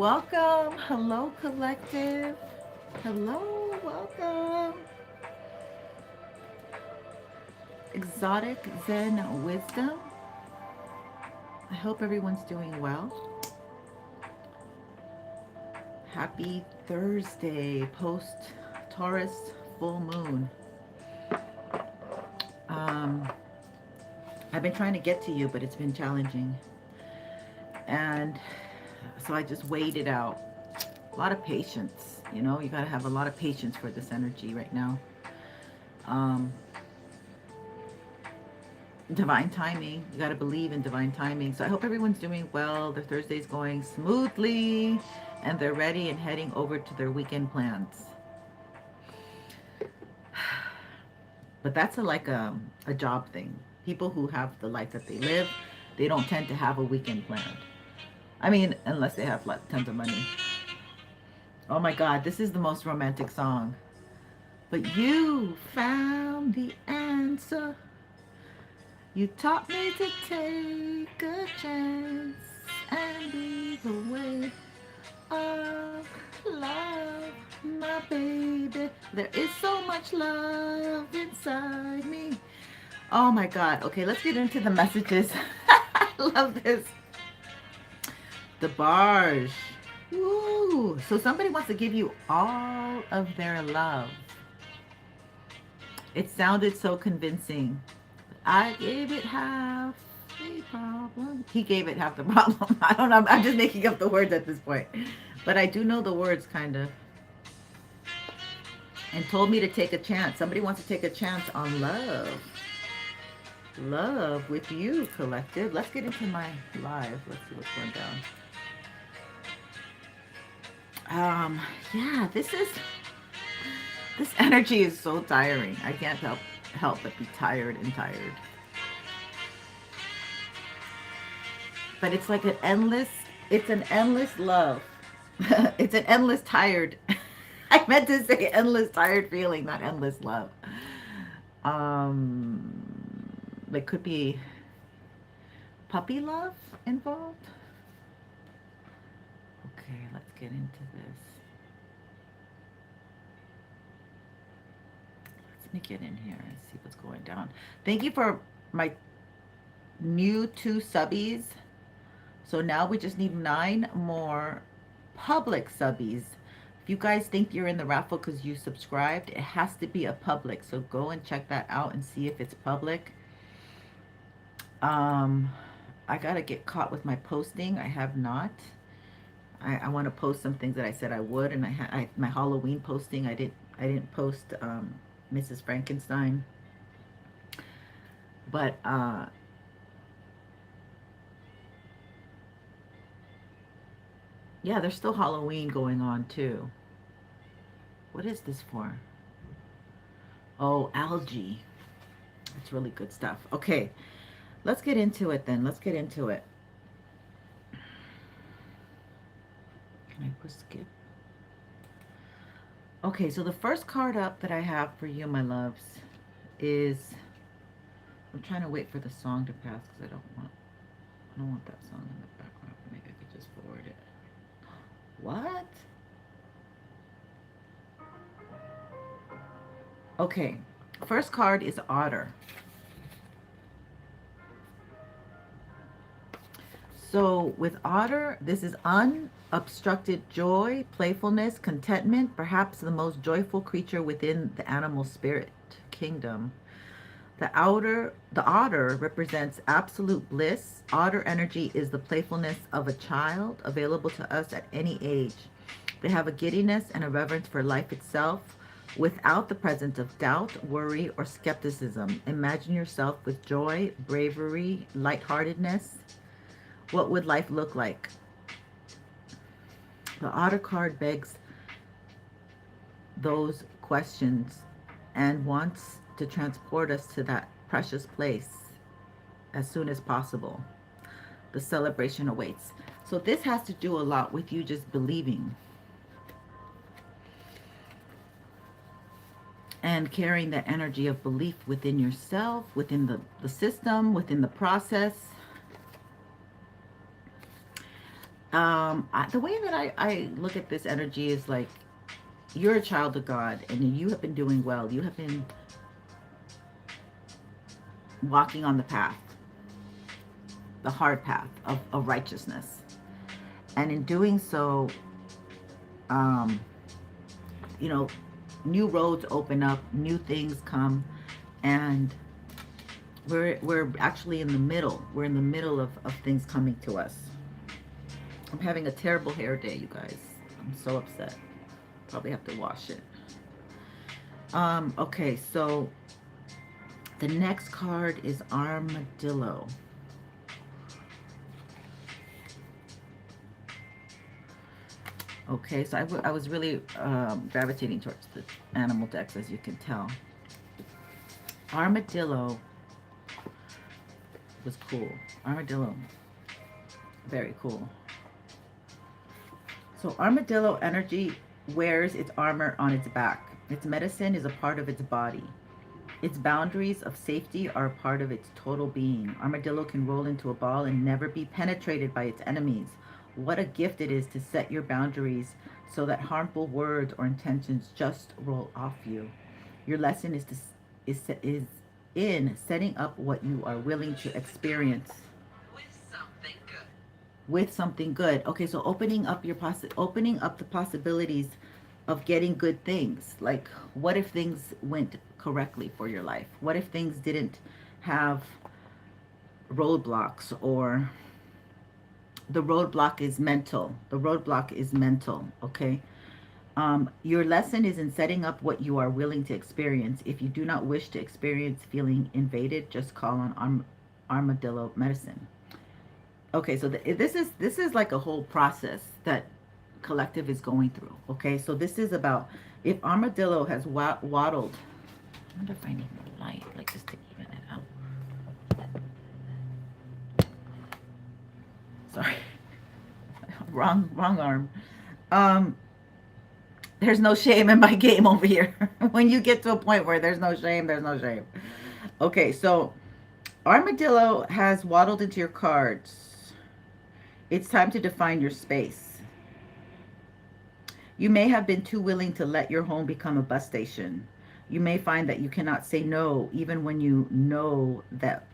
Welcome. Hello, collective. Hello, welcome. Exotic Zen Wisdom. I hope everyone's doing well. Happy Thursday, post Taurus full moon. Um, I've been trying to get to you, but it's been challenging. And so I just waited out. A lot of patience, you know, you got to have a lot of patience for this energy right now. Um, divine timing. You got to believe in divine timing. So I hope everyone's doing well. Their Thursday's going smoothly and they're ready and heading over to their weekend plans. But that's a job thing. People who have the life that they live, they don't tend to have a weekend planned. I mean, unless they have like tons of money. Oh my God, this is the most romantic song. But you found the answer. You taught me to take a chance and be the way of love, my baby. There is so much love inside me. Oh my God. Okay, let's get into the messages. I love this. The barge. Woo. So somebody wants to give you all of their love. It sounded so convincing. I gave it half the problem. He gave it half the problem. I don't know. I'm just making up the words at this point. But I do know the words, kind of. And told me to take a chance. Somebody wants to take a chance on love. Love with you, collective. Let's get into my live. Let's see what's going down. Yeah, this energy is so tiring. I can't help but be tired and tired. But it's like it's an endless love. It's an endless tired. I meant to say endless tired feeling, not endless love. There could be puppy love involved. Okay, let's get into this. Let me get in here and see what's going down. Thank you for my new 2 subbies. So now we just need 9 more public subbies. If you guys think you're in the raffle because you subscribed, it has to be a public. So go and check that out and see if it's public. I gotta get caught with my posting. I have not. I want to post some things that I said I would, and my Halloween posting. I didn't post Mrs. Frankenstein, but yeah, there's still Halloween going on too. What is this for? Oh, algae. That's really good stuff. Okay, let's get into it then. Let's get into it. Can I push skip? Okay, so the first card up that I have for you, my loves, is, I'm trying to wait for the song to pass because I don't want that song in the background. Maybe I could just forward it. What? Okay, first card is Otter. So with Otter, this is unobstructed joy, playfulness, contentment, perhaps the most joyful creature within the animal spirit kingdom. The otter represents absolute bliss. Otter energy is the playfulness of a child, available to us at any age. They have a giddiness and a reverence for life itself, without the presence of doubt, worry, or skepticism. Imagine yourself with joy, bravery, lightheartedness. What would life look like? The Otter card begs those questions and wants to transport us to that precious place as soon as possible. The celebration awaits. So this has to do a lot with you just believing and carrying that energy of belief within yourself, within the system, within the process. The way that I look at this energy is like, you're a child of God and you have been doing well. You have been walking on the path, the hard path of righteousness. And in doing so, um, you know, new roads open up, new things come, and we're actually in the middle. We're in the middle of things coming to us. I'm having a terrible hair day, you guys. I'm so upset. Probably have to wash it. Okay, so the next card is Armadillo. Okay, so I was really gravitating towards the animal decks, as you can tell. Armadillo was cool. Armadillo, very cool. So armadillo energy wears its armor on its back. Its medicine is a part of its body. Its boundaries of safety are a part of its total being. Armadillo can roll into a ball and never be penetrated by its enemies. What a gift it is to set your boundaries so that harmful words or intentions just roll off you. Your lesson is in setting up what you are willing to experience with something good. Okay, so opening up opening up the possibilities of getting good things. Like, what if things went correctly for your life? What if things didn't have roadblocks? Or the roadblock is mental. The roadblock is mental, okay? Your lesson is in setting up what you are willing to experience. If you do not wish to experience feeling invaded, just call on armadillo medicine. Okay, so this is like a whole process that collective is going through. Okay, so this is about, if armadillo has waddled. I wonder if I need more light, like just to even it out. Sorry, wrong arm. There's no shame in my game over here. When you get to a point where there's no shame, there's no shame. Okay, so armadillo has waddled into your cards. It's time to define your space. You may have been too willing to let your home become a bus station. You may find that you cannot say no, even when you know that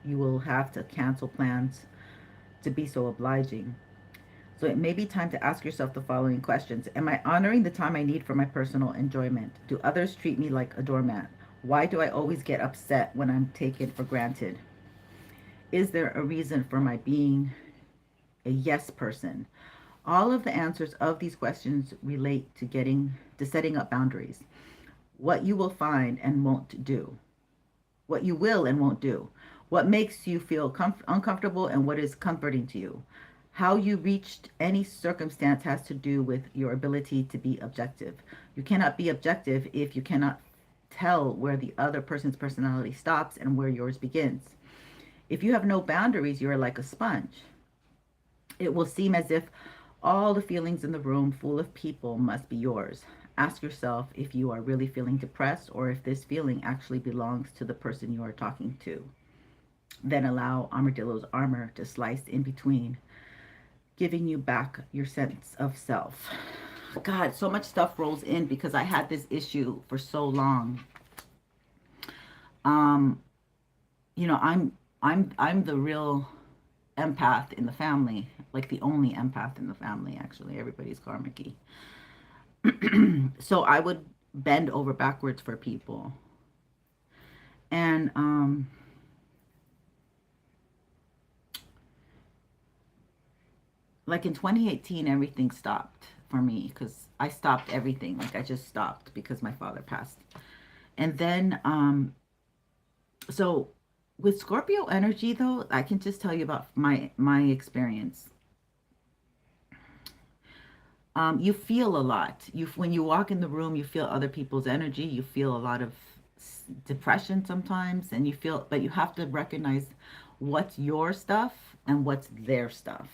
you will have to cancel plans to be so obliging. So it may be time to ask yourself the following questions. Am I honoring the time I need for my personal enjoyment? Do others treat me like a doormat? Why do I always get upset when I'm taken for granted? Is there a reason for my being a yes person? All of the answers of these questions relate to setting up boundaries. What you will find and won't do. What you will and won't do. What makes you feel uncomfortable and what is comforting to you. How you reached any circumstance has to do with your ability to be objective. You cannot be objective if you cannot tell where the other person's personality stops and where yours begins. If you have no boundaries, you're like a sponge. It will seem as if all the feelings in the room full of people must be yours. Ask yourself if you are really feeling depressed or if this feeling actually belongs to the person you are talking to. Then allow armadillo's armor to slice in between, giving you back your sense of self. God, so much stuff rolls in because I had this issue for so long. You know, I'm the real empath in the family, like the only empath in the family, actually. Everybody's karmic-y. So I would bend over backwards for people. And like in 2018, everything stopped for me because I stopped everything. Like I just stopped because my father passed. And then, so with Scorpio energy though, I can just tell you about my experience. You feel a lot. When you walk in the room, you feel other people's energy. You feel a lot of depression sometimes, and but you have to recognize what's your stuff and what's their stuff.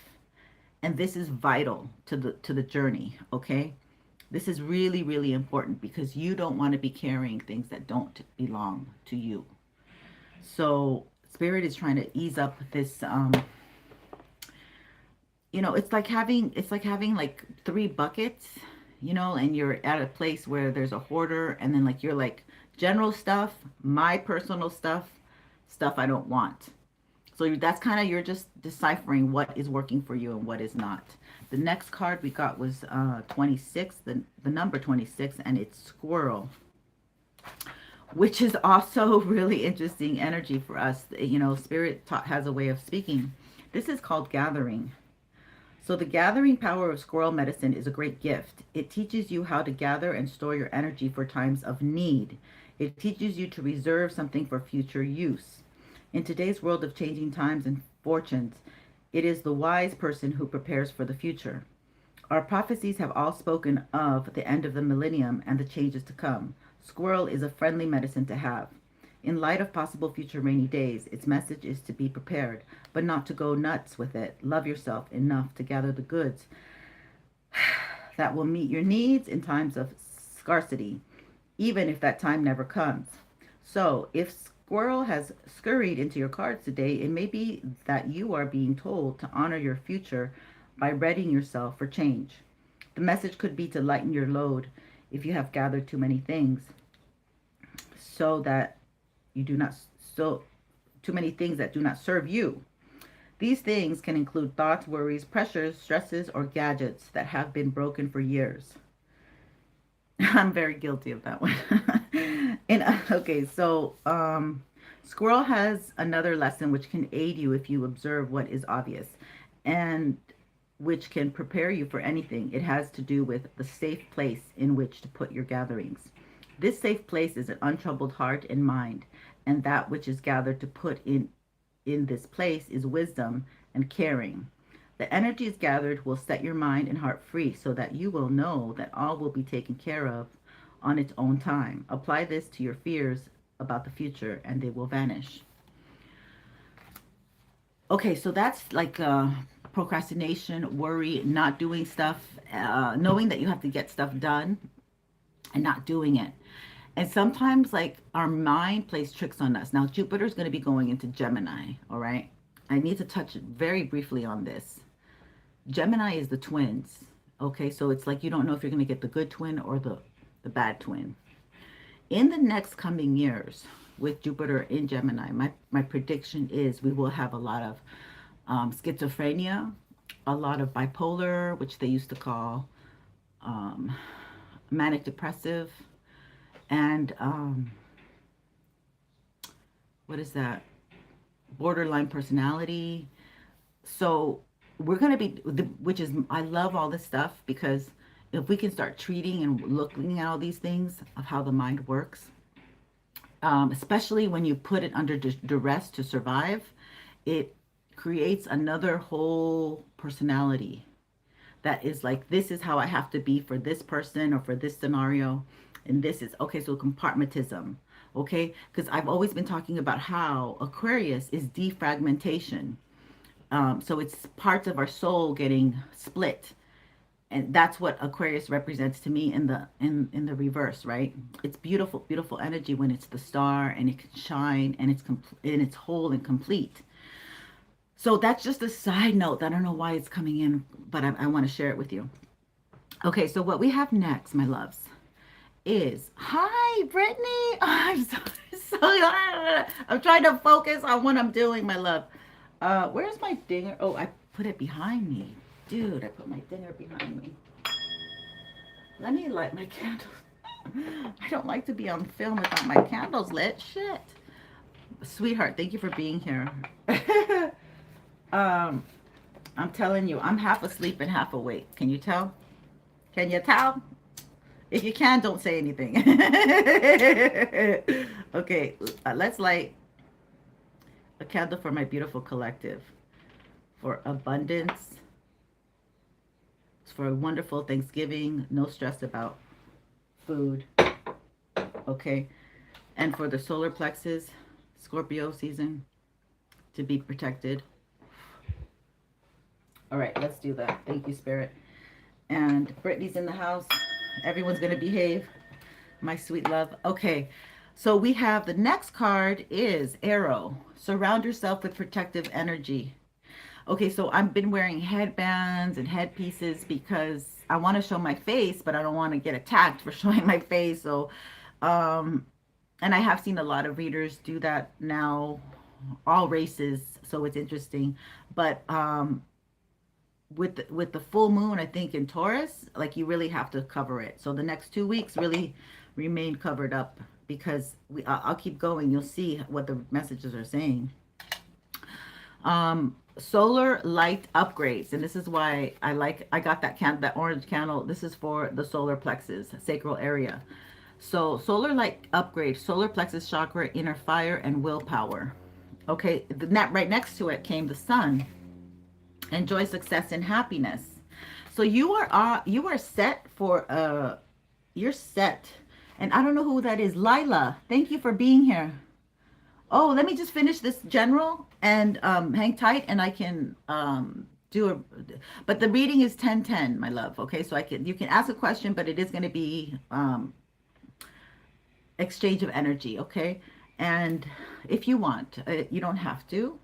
And this is vital to the journey, okay? This is really, really important because you don't want to be carrying things that don't belong to you. So Spirit is trying to ease up this you know, it's like having like three buckets, you know, and you're at a place where there's a hoarder, and then like you're like general stuff, my personal stuff, stuff I don't want. So that's kind of, you're just deciphering what is working for you and what is not. The next card we got was 26, the number 26, and it's squirrel, which is also really interesting energy for us. You know, spirit has a way of speaking. This is called gathering. So the gathering power of squirrel medicine is a great gift. It teaches you how to gather and store your energy for times of need. It teaches you to reserve something for future use. In today's world of changing times and fortunes, it is the wise person who prepares for the future. Our prophecies have all spoken of the end of the millennium and the changes to come. Squirrel is a friendly medicine to have. In light of possible future rainy days, its message is to be prepared, but not to go nuts with it. Love yourself enough to gather the goods that will meet your needs in times of scarcity, even if that time never comes. So, if squirrel has scurried into your cards today, it may be that you are being told to honor your future by readying yourself for change. The message could be to lighten your load if you have gathered too many things, so that you do not, so too many things that do not serve you. These things can include thoughts, worries, pressures, stresses, or gadgets that have been broken for years. I'm very guilty of that one. And okay, so squirrel has another lesson which can aid you if you observe what is obvious, and which can prepare you for anything. It has to do with the safe place in which to put your gatherings. This safe place is an untroubled heart and mind, and that which is gathered to put in this place is wisdom and caring. The energies gathered will set your mind and heart free so that you will know that all will be taken care of on its own time. Apply this to your fears about the future and they will vanish. Okay, so that's like procrastination, worry, not doing stuff, knowing that you have to get stuff done and not doing it. And sometimes, like, our mind plays tricks on us. Now, Jupiter's going to be going into Gemini, all right? I need to touch very briefly on this. Gemini is the twins, okay? So it's like you don't know if you're going to get the good twin or the bad twin. In the next coming years, with Jupiter in Gemini, my prediction is we will have a lot of schizophrenia, a lot of bipolar, which they used to call manic depressive, and what is that? Borderline personality. So we're going to be, which is, I love all this stuff because if we can start treating and looking at all these things of how the mind works, especially when you put it under duress to survive, it creates another whole personality that is like, this is how I have to be for this person or for this scenario. And this is, okay, so compartmentism, okay? Because I've always been talking about how Aquarius is defragmentation. So it's parts of our soul getting split. And that's what Aquarius represents to me in the reverse, right? It's beautiful, beautiful energy when it's the star and it can shine and it's whole and complete. So that's just a side note. I don't know why it's coming in, but I want to share it with you. Okay, so what we have next, my loves, is, hi, Brittany. Oh, I'm so I'm trying to focus on what I'm doing, my love. Where's my dinger? Oh, I put it behind me. Dude, I put my dinger behind me. Let me light my candles. I don't like to be on film without my candles lit. Shit. Sweetheart, thank you for being here. I'm telling you, I'm half asleep and half awake. Can you tell? Can you tell? If you can, don't say anything. Okay, let's light a candle for my beautiful collective. For abundance. For a wonderful Thanksgiving. No stress about food. Okay. And for the solar plexus, Scorpio season, to be protected. All right, let's do that. Thank you, Spirit. And Brittany's in the house. Everyone's going to behave. My sweet love. Okay, so we have the next card is Arrow. Surround yourself with protective energy. Okay, so I've been wearing headbands and headpieces because I want to show my face, but I don't want to get attacked for showing my face. So, um, and I have seen a lot of readers do that now, all races. So it's interesting. But with the full moon, I think in Taurus, like you really have to cover it. So the next 2 weeks really remain covered up because I'll keep going. You'll see what the messages are saying. Solar light upgrades, and this is why I got that orange candle. This is for the solar plexus sacral area. So solar light upgrade, solar plexus chakra, inner fire and willpower. Okay, right next to it came the sun. Enjoy success and happiness. So you are set for you're set. And I don't know who that is. Lila, thank you for being here. Oh, let me just finish this general and hang tight, and I can do a. But the reading is 10-10, my love. Okay, so you can ask a question, but it is going to be exchange of energy. Okay, and if you want, you don't have to.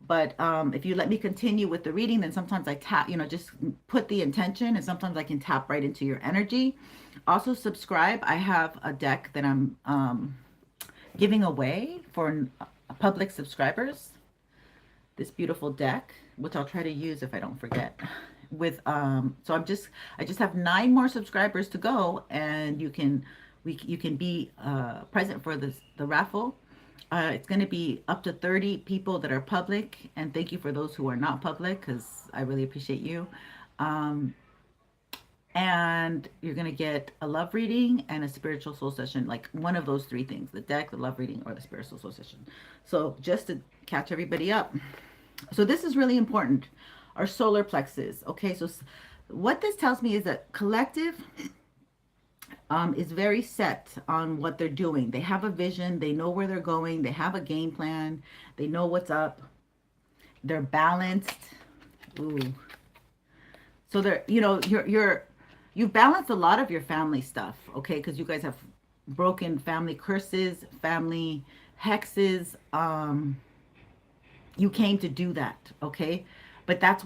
But if you let me continue with the reading, then sometimes I tap, just put the intention, and sometimes I can tap right into your energy. Also, subscribe. I have a deck that I'm giving away for public subscribers. This beautiful deck, which I'll try to use if I don't forget. So I just have 9 more subscribers to go, and you can be present for the raffle. It's going to be up to 30 people that are public, and thank you for those who are not public because I really appreciate you. And you're going to get a love reading and a spiritual soul session, like one of those 3 things: the deck, the love reading, or the spiritual soul session. So just to catch everybody up. So this is really important. Our solar plexus. Okay, so what this tells me is that collective is very set on what they're doing. They have a vision. They know where they're going. They have a game plan. They know what's up. They're balanced. Ooh. So you've balanced a lot of your family stuff, okay? Because you guys have broken family curses, family hexes. You came to do that, okay? But that's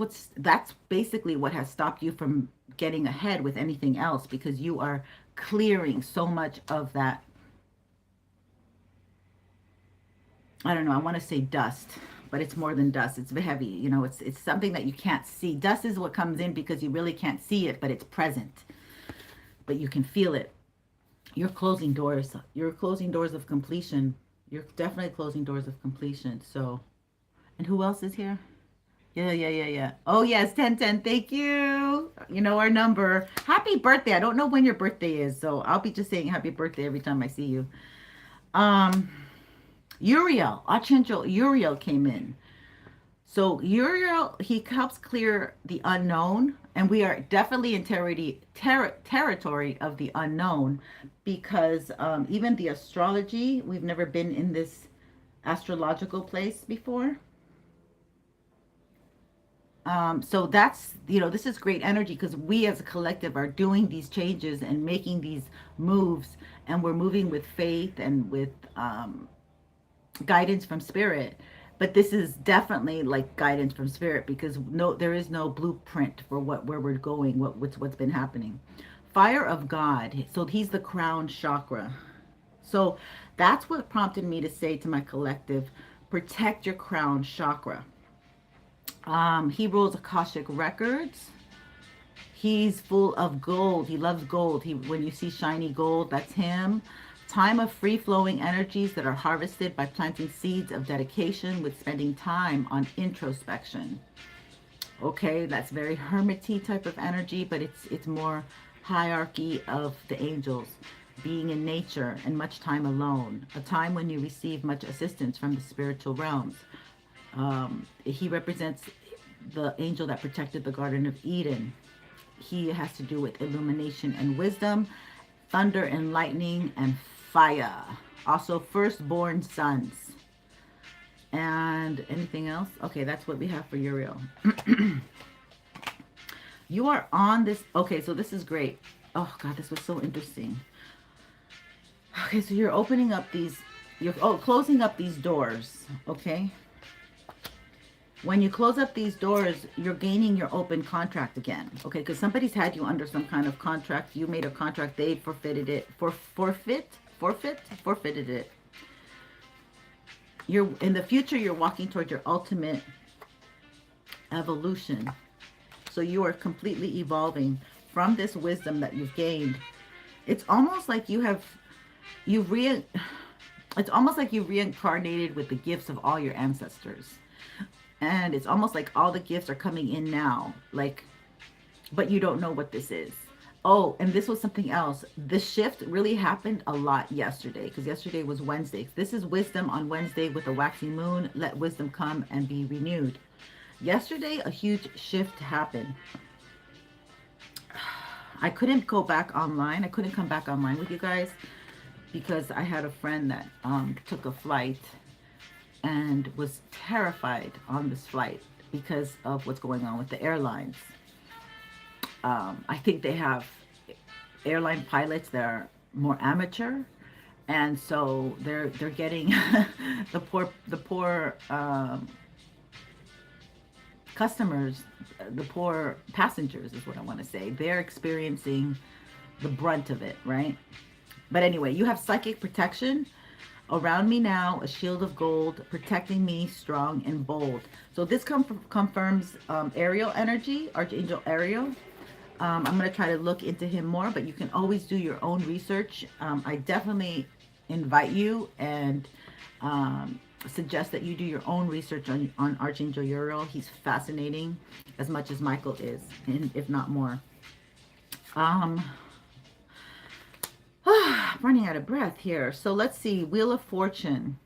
basically what has stopped you from getting ahead with anything else, because you are clearing so much of that. I don't know, I want to say dust, but it's more than dust. It's heavy, it's something that you can't see. Dust is what comes in because you really can't see it, but it's present. But you can feel it. You're closing doors. You're closing doors of completion. You're definitely closing doors of completion. So, and who else is here? Yeah. Oh, yes, 1010. Thank you. You know our number. Happy birthday. I don't know when your birthday is, so I'll be just saying happy birthday every time I see you. Uriel, Archangel Uriel came in. So Uriel, he helps clear the unknown, and we are definitely in territory of the unknown, because even the astrology, we've never been in this astrological place before. So that's, this is great energy because we as a collective are doing these changes and making these moves, and we're moving with faith and with guidance from spirit. But this is definitely like guidance from spirit, because there is no blueprint for where we're going, what's been happening. Fire of God. So he's the crown chakra. So that's what prompted me to say to my collective, protect your crown chakra. He rules Akashic records. He's full of gold. He loves gold. When you see shiny gold, that's him. Time of free-flowing energies that are harvested by planting seeds of dedication with spending time on introspection. Okay, that's very hermity type of energy, but it's more hierarchy of the angels, being in nature and much time alone. A time when you receive much assistance from the spiritual realms. He represents the angel that protected the Garden of Eden. He has to do with illumination and wisdom, thunder and lightning, and fire. Also, firstborn sons. And anything else? Okay, that's what we have for Uriel. You are on this. Okay, so this is great. Oh, God, this was so interesting. Okay, so you're opening up these, closing up these doors, okay? when you close up these doors, you're gaining your open contract again. Okay, because somebody's had you under some kind of contract. You made a contract, they forfeited it. Forfeited it. You're in the future, you're walking toward your ultimate evolution. So you are completely evolving from this wisdom that you've gained. It's almost like it's almost like you've reincarnated with the gifts of all your ancestors. And it's almost like all the gifts are coming in now, like, but you don't know what this is. Oh, and this was something else. The shift really happened a lot yesterday, because yesterday was Wednesday. This is wisdom on Wednesday with a waxing moon. Let wisdom come and be renewed. Yesterday, a huge shift happened. I couldn't go back online. I couldn't come back online with you guys because I had a friend that took a flight and was terrified on this flight because of what's going on with the airlines. I think they have airline pilots that are more amateur, and so they're getting the poor customers, the poor passengers is what I want to say. They're experiencing the brunt of it, right? But anyway, you have psychic protection around me now, a shield of gold protecting me, strong and bold. So this confirms Ariel energy, Archangel Ariel. I'm going to try to look into him more, but you can always do your own research. I definitely invite you and suggest that you do your own research on Archangel Uriel. He's fascinating as much as Michael is, and if not more. Running out of breath here. So let's see. Wheel of Fortune.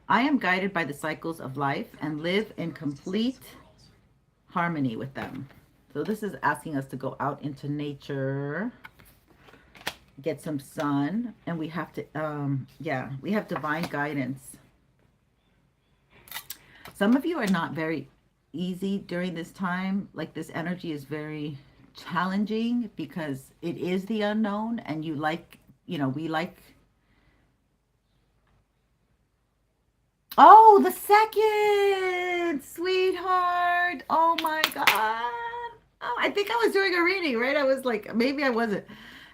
I am guided by the cycles of life and live in complete harmony with them. So this is asking us to go out into nature, get some sun, and we have to, we have divine guidance. Some of you are not very easy during this time. Like, this energy is very challenging because it is the unknown, and you like, we like. Oh, the second, sweetheart. Oh my God. Oh, I think I was doing a reading, right? I was like, maybe I wasn't.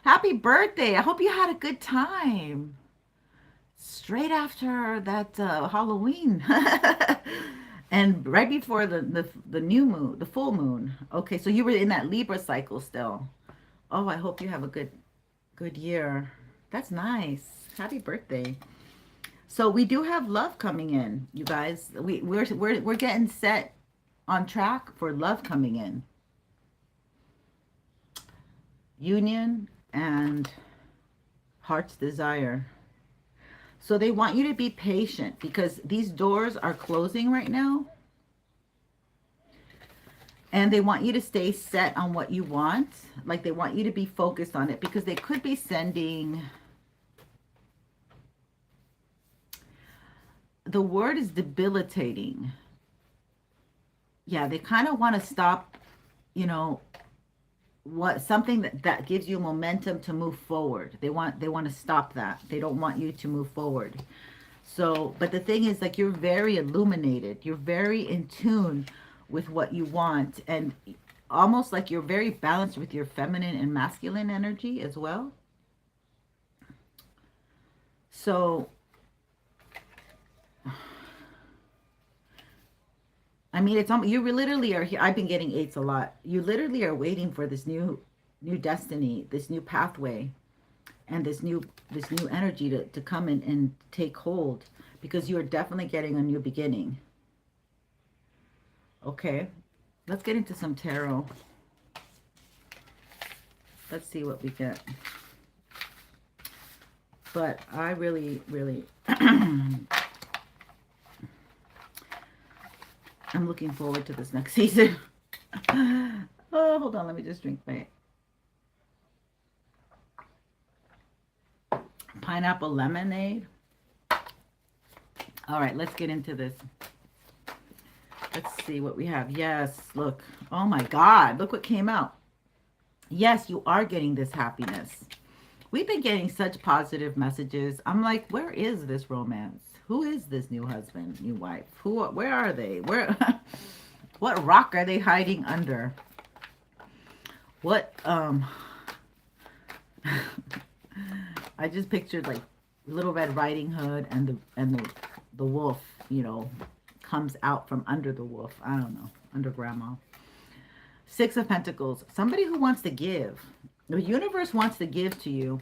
Happy birthday. I hope you had a good time. Straight after that Halloween. And right before the new moon, the full moon. Okay, so you were in that Libra cycle still. Oh, I hope you have a good year. That's nice. Happy birthday. So we do have love coming in, you guys. We're getting set on track for love coming in. Union and heart's desire. So they want you to be patient because these doors are closing right now. And they want you to stay set on what you want. Like, they want you to be focused on it because they could be sending... The word is debilitating. Yeah, they kind of want to stop, something that gives you momentum to move forward. They want to stop that. They don't want you to move forward. So, but the thing is, like, you're very illuminated. You're very in tune with what you want, and almost like you're very balanced with your feminine and masculine energy as well. So, I mean, it's you literally are here. I've been getting 8s a lot. You literally are waiting for this new destiny, this new pathway, and this new energy to come in and take hold, because you are definitely getting a new beginning. Okay, let's get into some tarot. Let's see what we get. But I really, really... I'm looking forward to this next season. Oh, hold on. Let me just drink my pineapple lemonade. All right, let's get into this. Let's see what we have. Yes, look. Oh my God, look what came out. Yes, you are getting this happiness. We've been getting such positive messages. I'm like, where is this romance? Who is this new husband, new wife? Where are they? Where, what rock are they hiding under? What, I just pictured like Little Red Riding Hood and the wolf, you know, comes out from under the wolf. I don't know, under grandma. Six of Pentacles. Somebody who wants to give. The universe wants to give to you.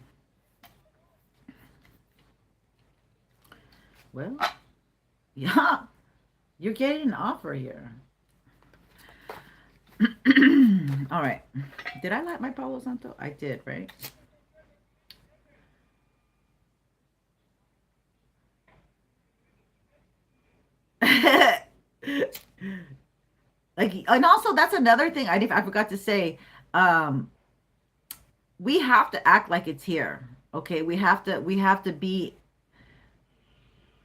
Well, yeah, you're getting an offer here. All right. Did I light my Palo Santo? I did, right? Like, and also that's another thing I forgot to say. We have to act like it's here. Okay, we have to be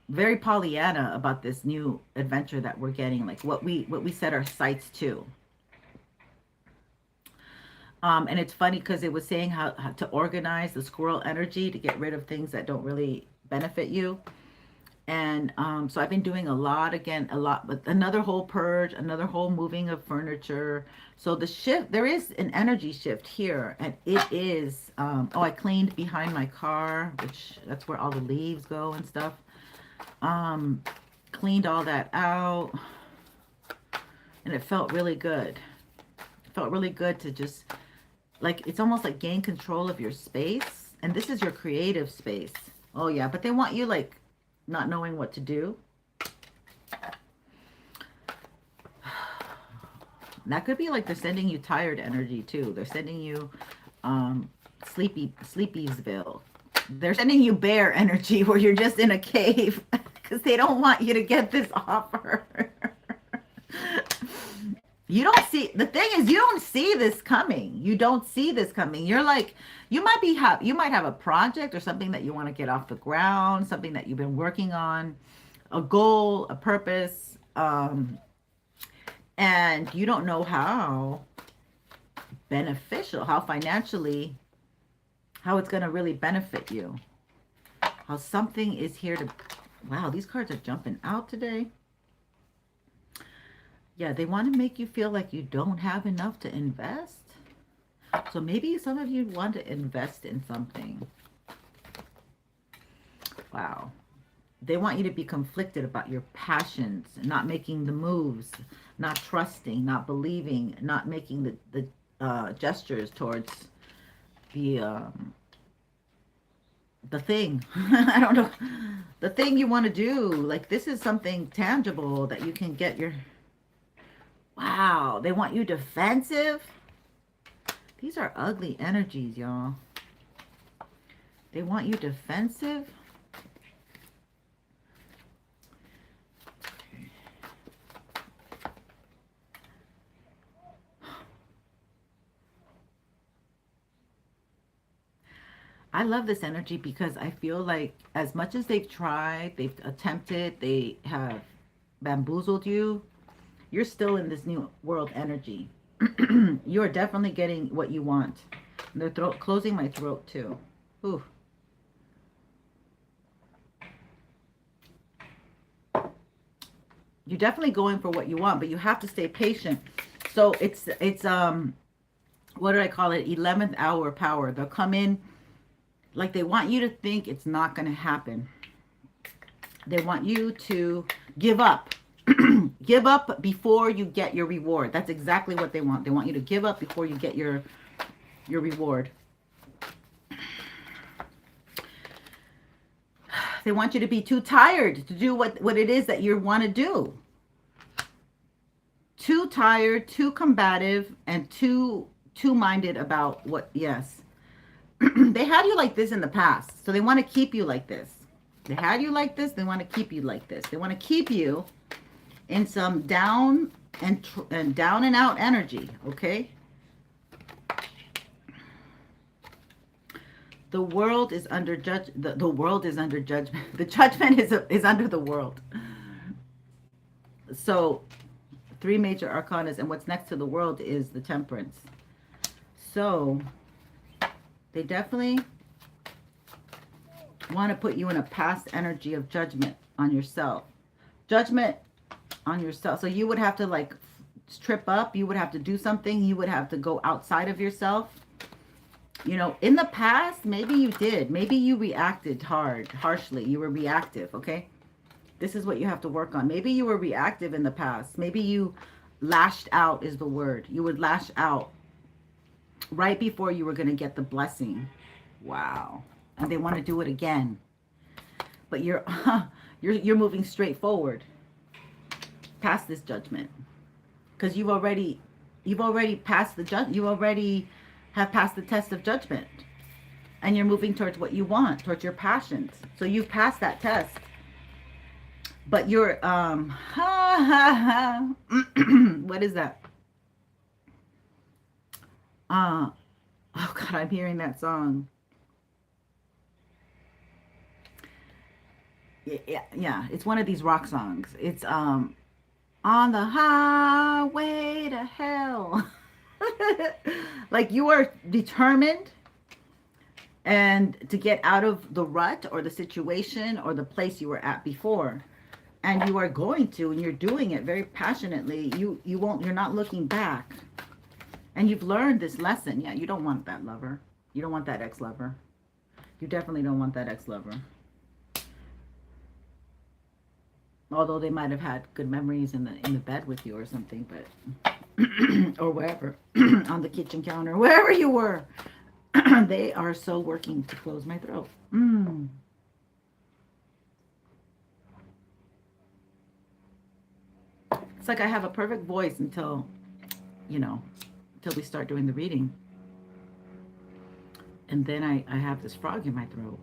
very Pollyanna about this new adventure that we're getting, like what we set our sights to. And it's funny because it was saying how to organize the squirrel energy to get rid of things that don't really benefit you. And so I've been doing a lot, but another whole purge, another whole moving of furniture. So the shift, there is an energy shift here, and it is, oh, I cleaned behind my car, which that's where all the leaves go and stuff. Cleaned all that out, and it felt really good. It felt really good to just, like, it's almost like gain control of your space. And this is your creative space. Oh yeah, but they want you like not knowing what to do. That could be like they're sending you tired energy too. They're sending you sleepiesville. They're sending you bear energy where you're just in a cave because they don't want you to get this offer. You don't see, the thing is, you don't see this coming. You don't see this coming. You're like, you might have a project or something that you want to get off the ground, something that you've been working on, a goal, a purpose, and you don't know how beneficial, how financially, how it's going to really benefit you. How something is here to, wow, these cards are jumping out today. Yeah, they want to make you feel like you don't have enough to invest. So maybe some of you want to invest in something. Wow. They want you to be conflicted about your passions, not making the moves, not trusting, not believing, not making the gestures towards the thing. I don't know. The thing you want to do. Like, this is something tangible that you can get your... Wow, they want you defensive. These are ugly energies, y'all. They want you defensive. I love this energy because I feel like as much as they've tried, they've attempted, they have bamboozled you, you're still in this new world energy. You're definitely getting what you want. They're closing my throat too. Ooh. You're definitely going for what you want, but you have to stay patient. So it's what do I call it? 11th hour power. They'll come in like they want you to think it's not going to happen. They want you to give up. Give up before you get your reward. That's exactly what they want. They want you to give up before you get your reward. They want you to be too tired to do what it is that you want to do. Too tired, too combative, and too minded about what, yes. They had you like this in the past, so they want to keep you like this. They had you like this, they want to keep you like this. They want to keep you in some down and down and out energy, okay? The world is under the world is under judgment. The judgment is under the world. So 3 major arcanas, and what's next to the world is the Temperance. So they definitely want to put you in a past energy of judgment on yourself. Judgment on yourself. So you would have to like trip up. You would have to do something. You would have to go outside of yourself. You know, in the past, maybe you did. Maybe you reacted harshly. You were reactive, okay? This is what you have to work on. Maybe you were reactive in the past. Maybe you lashed out is the word. You would lash out right before you were going to get the blessing. Wow. And they want to do it again. But you're moving straight forward past this judgment. Because you've already passed the judgment. You already have passed the test of judgment. And you're moving towards what you want, towards your passions. So you've passed that test. But you're, what is that? Oh God, I'm hearing that song. Yeah, it's one of these rock songs. It's, on the highway to hell. Like you are determined and to get out of the rut or the situation or the place you were at before. And you are going to, and you're doing it very passionately. You're not looking back. And you've learned this lesson. Yeah, you don't want that lover. You don't want that ex-lover. You definitely don't want that ex-lover. Although they might have had good memories in the bed with you or something, but or wherever, on the kitchen counter, wherever you were. They are so working to close my throat. It's like I have a perfect voice until, until we start doing the reading. And then I have this frog in my throat.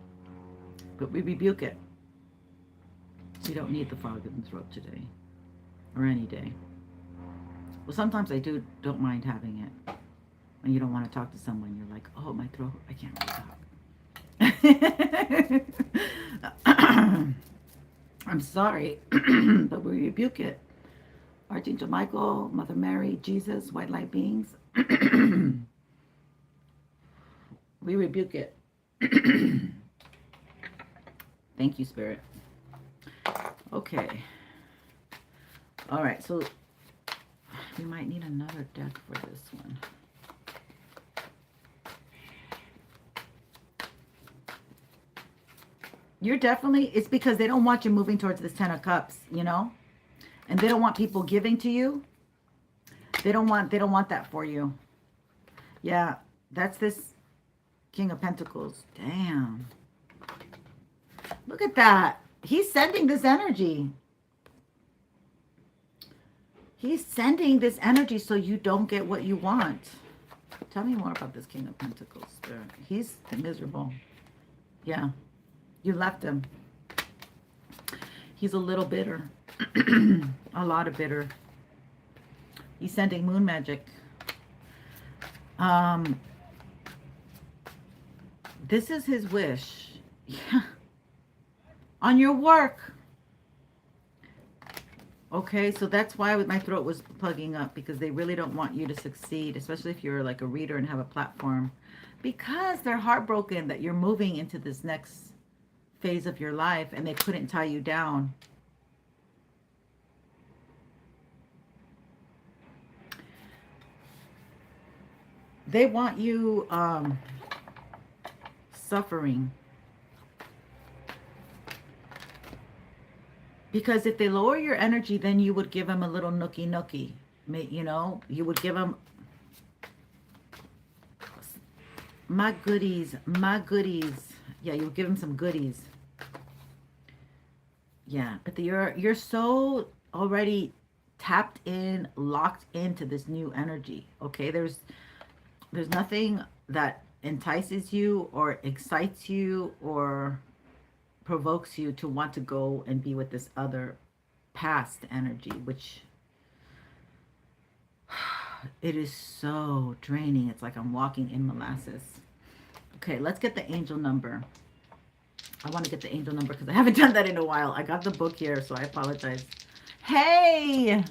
But we rebuke it. We don't need the frog in the throat today. Or any day. Well, sometimes I don't mind having it. When you don't want to talk to someone, you're like, oh, my throat, I can't really talk. I'm sorry, but we rebuke it. Archangel Michael, Mother Mary, Jesus, white light beings. We rebuke it. Thank you, Spirit. Okay. All right, so we might need another deck for this one. You're definitely, it's because they don't want you moving towards this 10 of Cups, And they don't want people giving to you. They don't want that for you. Yeah, that's this King of Pentacles. Damn. Look at that. He's sending this energy. He's sending this energy so you don't get what you want. Tell me more about this King of Pentacles, Spirit. He's miserable. Yeah. You left him. He's a little bitter. A lot of bitter. He's sending moon magic. This is his wish. Yeah. On your work. Okay, so that's why my throat was plugging up, because they really don't want you to succeed, especially if you're like a reader and have a platform, because they're heartbroken that you're moving into this next phase of your life and they couldn't tie you down. They want you suffering. Because if they lower your energy, then you would give them a little nookie. You would give them my goodies. Yeah, you would give them some goodies. Yeah, but you're so already tapped in, locked into this new energy. Okay, there's nothing that entices you or excites you or provokes you to want to go and be with this other past energy, which it is so draining. It's like I'm walking in molasses. Okay, let's get the angel number. I want to get the angel number because I haven't done that in a while. I got the book here, so I apologize. Hey,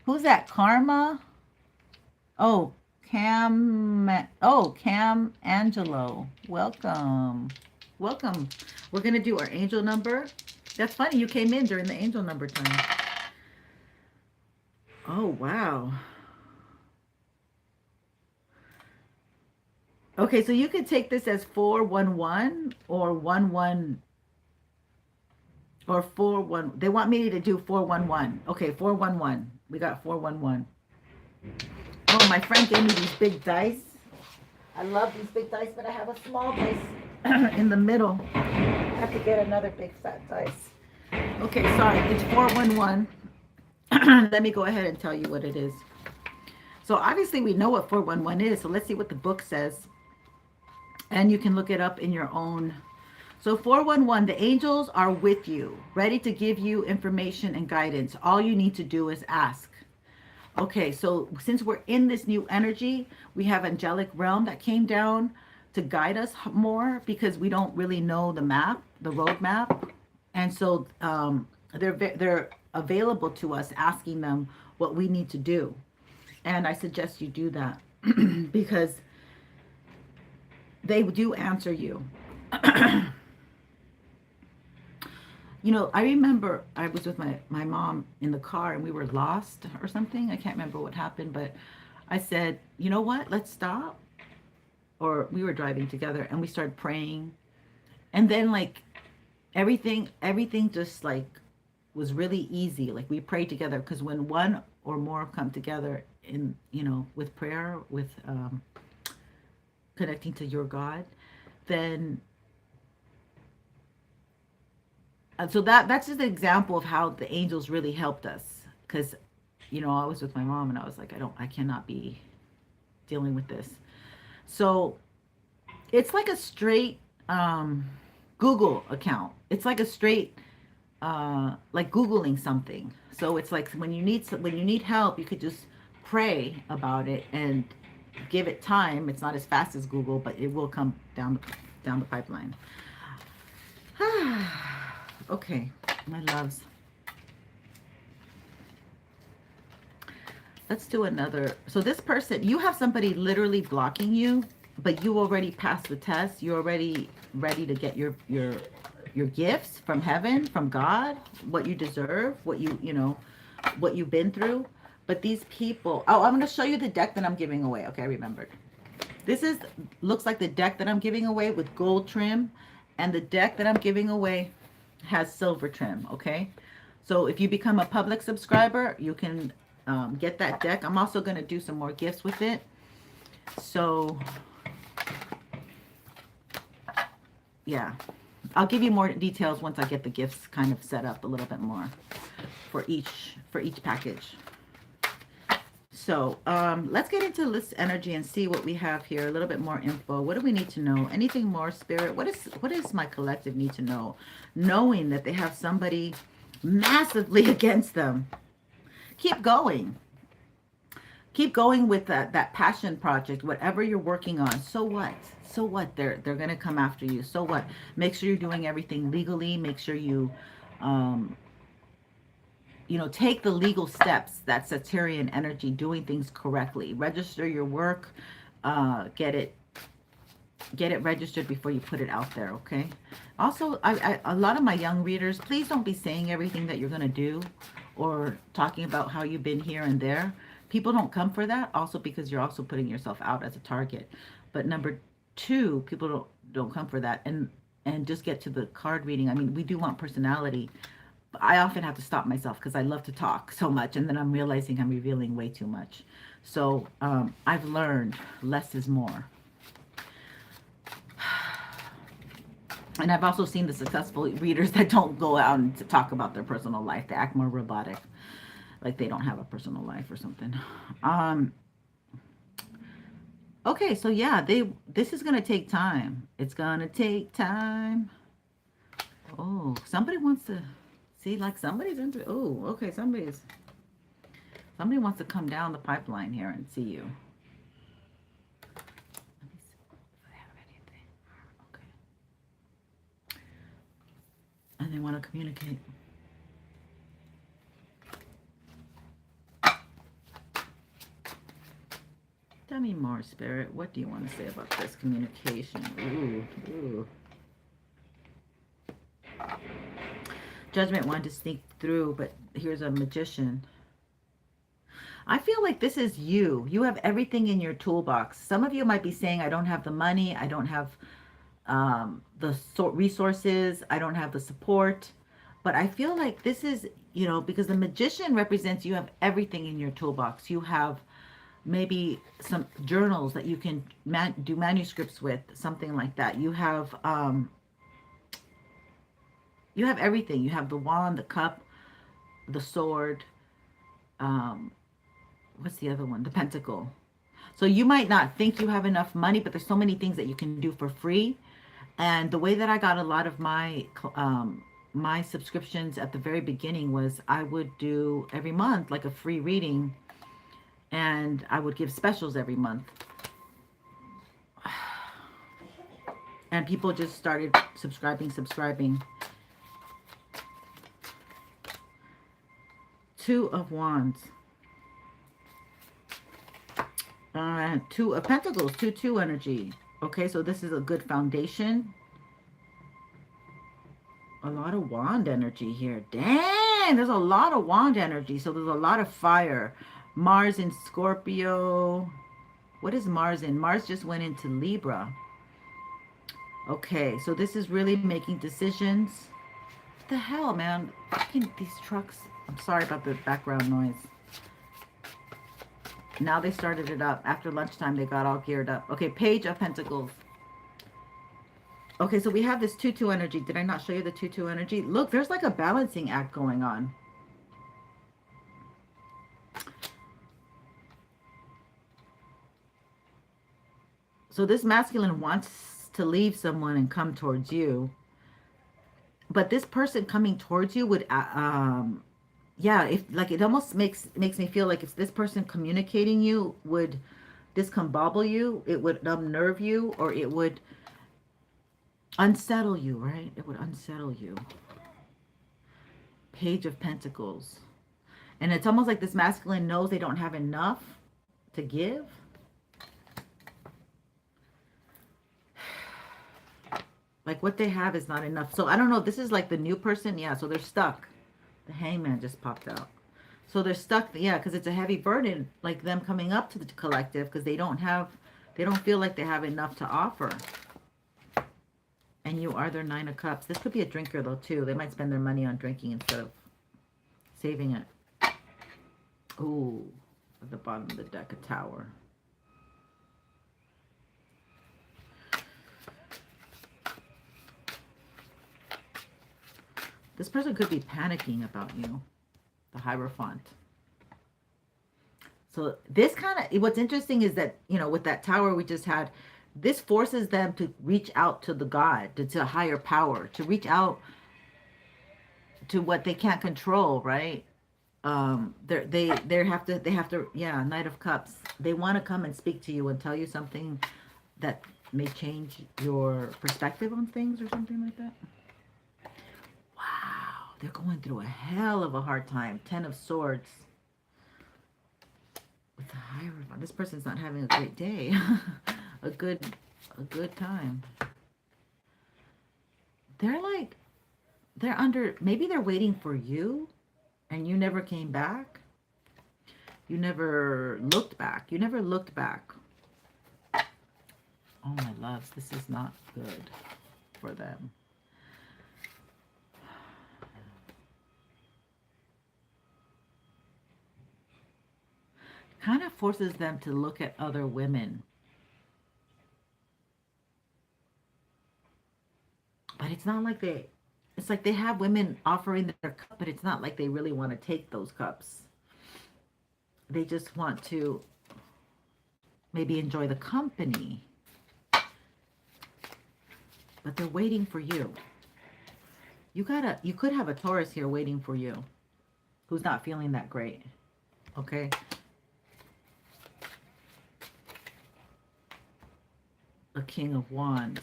who's that? Karma? Oh, Cam Angelo. Welcome. Welcome. We're going to do our angel number. That's funny. You came in during the angel number time. Oh, wow. Okay, so you could take this as 411 or 11 or 41. They want me to do 411. Okay, 411. We got 411. Oh, my friend gave me these big dice. I love these big dice, but I have a small dice in the middle. I have to get another big fat dice. Okay, sorry. It's 411. Let me go ahead and tell you what it is. So obviously we know what 411 is. So let's see what the book says. And you can look it up in your own. So 411, the angels are with you, ready to give you information and guidance. All you need to do is ask. Okay, so since we're in this new energy, we have angelic realm that came down to guide us more because we don't really know the map, the road map. And so they're available to us, asking them what we need to do. And I suggest you do that because they do answer you. You know, I remember I was with my mom in the car and we were lost or something. I can't remember what happened, but I said, you know what, let's stop. Or we were driving together and we started praying. And then like everything just like was really easy. Like we prayed together because when one or more come together in, you know, with prayer, with connecting to your God, then so that's just an example of how the angels really helped us. Because, you know, I was with my mom and I was like, I cannot be dealing with this. So it's like a straight Google account. It's like a straight like Googling something. So it's like when you need help, you could just pray about it and give it time. It's not as fast as Google, but it will come down the pipeline. Okay, my loves. Let's do another. So this person, you have somebody literally blocking you, but you already passed the test. You're already ready to get your gifts from heaven, from God, what you deserve, what you know, what you've been through. But these people, oh, I'm going to show you the deck that I'm giving away. Okay, I remembered. This looks like the deck that I'm giving away with gold trim, and the deck that I'm giving away has silver trim. Okay, so if you become a public subscriber, you can get that deck. I'm also going to do some more gifts with it. So yeah, I'll give you more details once I get the gifts kind of set up a little bit more for each package. So let's get into this energy and see what we have here. A little bit more info. What do we need to know? Anything more, Spirit? What is my collective need to know? Knowing that they have somebody massively against them. Keep going. Keep going with that passion project, whatever you're working on. So what? So what? They're going to come after you. So what? Make sure you're doing everything legally. Make sure you you know, take the legal steps. That's Saturnian energy, doing things correctly. Register your work. Get it registered before you put it out there, okay? Also, a lot of my young readers, please don't be saying everything that you're going to do or talking about how you've been here and there. People don't come for that, also because you're also putting yourself out as a target. But number two, people don't come for that. And just get to the card reading. I mean, we do want personality. I often have to stop myself because I love to talk so much, and then I'm realizing I'm revealing way too much. So I've learned less is more. And I've also seen the successful readers that don't go out and talk about their personal life. They act more robotic, like they don't have a personal life or something. Okay, so yeah, this is going to take time. It's going to take time. Oh, somebody wants to... See, like somebody's into... Oh, okay, somebody wants to come down the pipeline here and see you. Let me see if I have anything. Okay. And they want to communicate. Tell me more, Spirit. What do you want to say about this communication? Ooh, ooh. Judgment wanted to sneak through, but here's a Magician. I feel like this is you. You have everything in your toolbox. Some of you might be saying, I don't have the money. I don't have the resources. I don't have the support. But I feel like this is, you know, because the Magician represents you have everything in your toolbox. You have maybe some journals that you can do manuscripts with, something like that. You have everything. You have the wand, the cup, the sword. What's the other one? The pentacle. So you might not think you have enough money, but there's so many things that you can do for free. And the way that I got a lot of my subscriptions at the very beginning was I would do every month like a free reading, and I would give specials every month. And people just started subscribing. Two of Wands. Two of Pentacles, 2-2 energy. Okay, so this is a good foundation. A lot of wand energy here. Dang, there's a lot of wand energy. So there's a lot of fire. Mars in Scorpio. What is Mars in? Mars just went into Libra. Okay, so this is really making decisions. What the hell, man? Fucking these trucks. I'm sorry about the background noise. Now they started it up. After lunchtime, they got all geared up. Okay, Page of Pentacles. Okay, so we have this 2-2 energy. Did I not show you the 2-2 energy? Look, there's like a balancing act going on. So this masculine wants to leave someone and come towards you. But this person coming towards you would, yeah, if like it almost makes me feel like if this person communicating you would discombobble you, it would unnerve you, or it would unsettle you, right? It would unsettle you. Page of Pentacles. And it's almost like this masculine knows they don't have enough to give. Like what they have is not enough. So I don't know. This is like the new person. Yeah, so they're stuck. The Hangman just popped out. So they're stuck. Yeah, because it's a heavy burden. Like them coming up to the collective because they don't feel like they have enough to offer. And you are their 9 of Cups. This could be a drinker though too. They might spend their money on drinking instead of saving it. Ooh, at the bottom of the deck, a Tower. This person could be panicking about you. The Hierophant. So this kind of, what's interesting is that, you know, with that Tower we just had, this forces them to reach out to the God, to a higher power, to reach out to what they can't control, right? They have to, yeah, Knight of Cups. They want to come and speak to you and tell you something that may change your perspective on things or something like that. Wow, they're going through a hell of a hard time. 10 of Swords. With the Hierophant. This person's not having a great day. a good time. They're under, maybe they're waiting for you and you never came back. You never looked back. You never looked back. Oh my loves, this is not good for them. Kind of forces them to look at other women. But it's not like it's like they have women offering their cup, but it's not like they really want to take those cups. They just want to maybe enjoy the company. But they're waiting for you. You could have a Taurus here waiting for you who's not feeling that great. Okay? A King of Wands.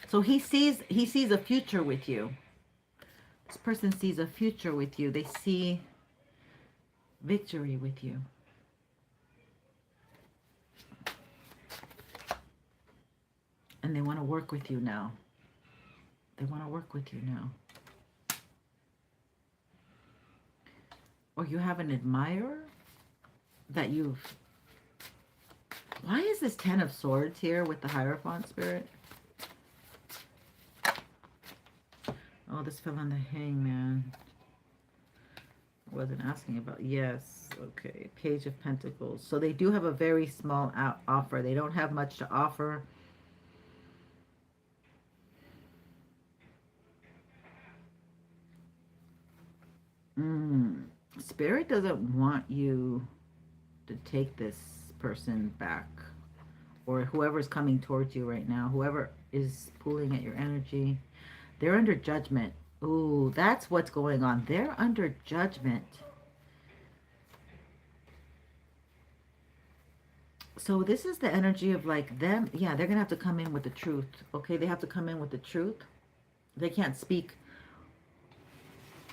So he sees a future with you. This person sees a future with you. They see victory with you. And and they want to work with you now. They want to work with you now. Or you have an admirer that you've... Why is this 10 of Swords here with the Hierophant spirit? Oh, this fell on the Hangman. I wasn't asking about... Yes. Okay. Page of Pentacles. So they do have a very small offer. They don't have much to offer. Spirit doesn't want you to take this person back, or whoever's coming towards you right now, whoever is pulling at your energy. They're under judgment. Ooh, that's what's going on. They're under judgment. So this is the energy of like them. Yeah, they're gonna have to come in with the truth. Okay, they have to come in with the truth. They can't speak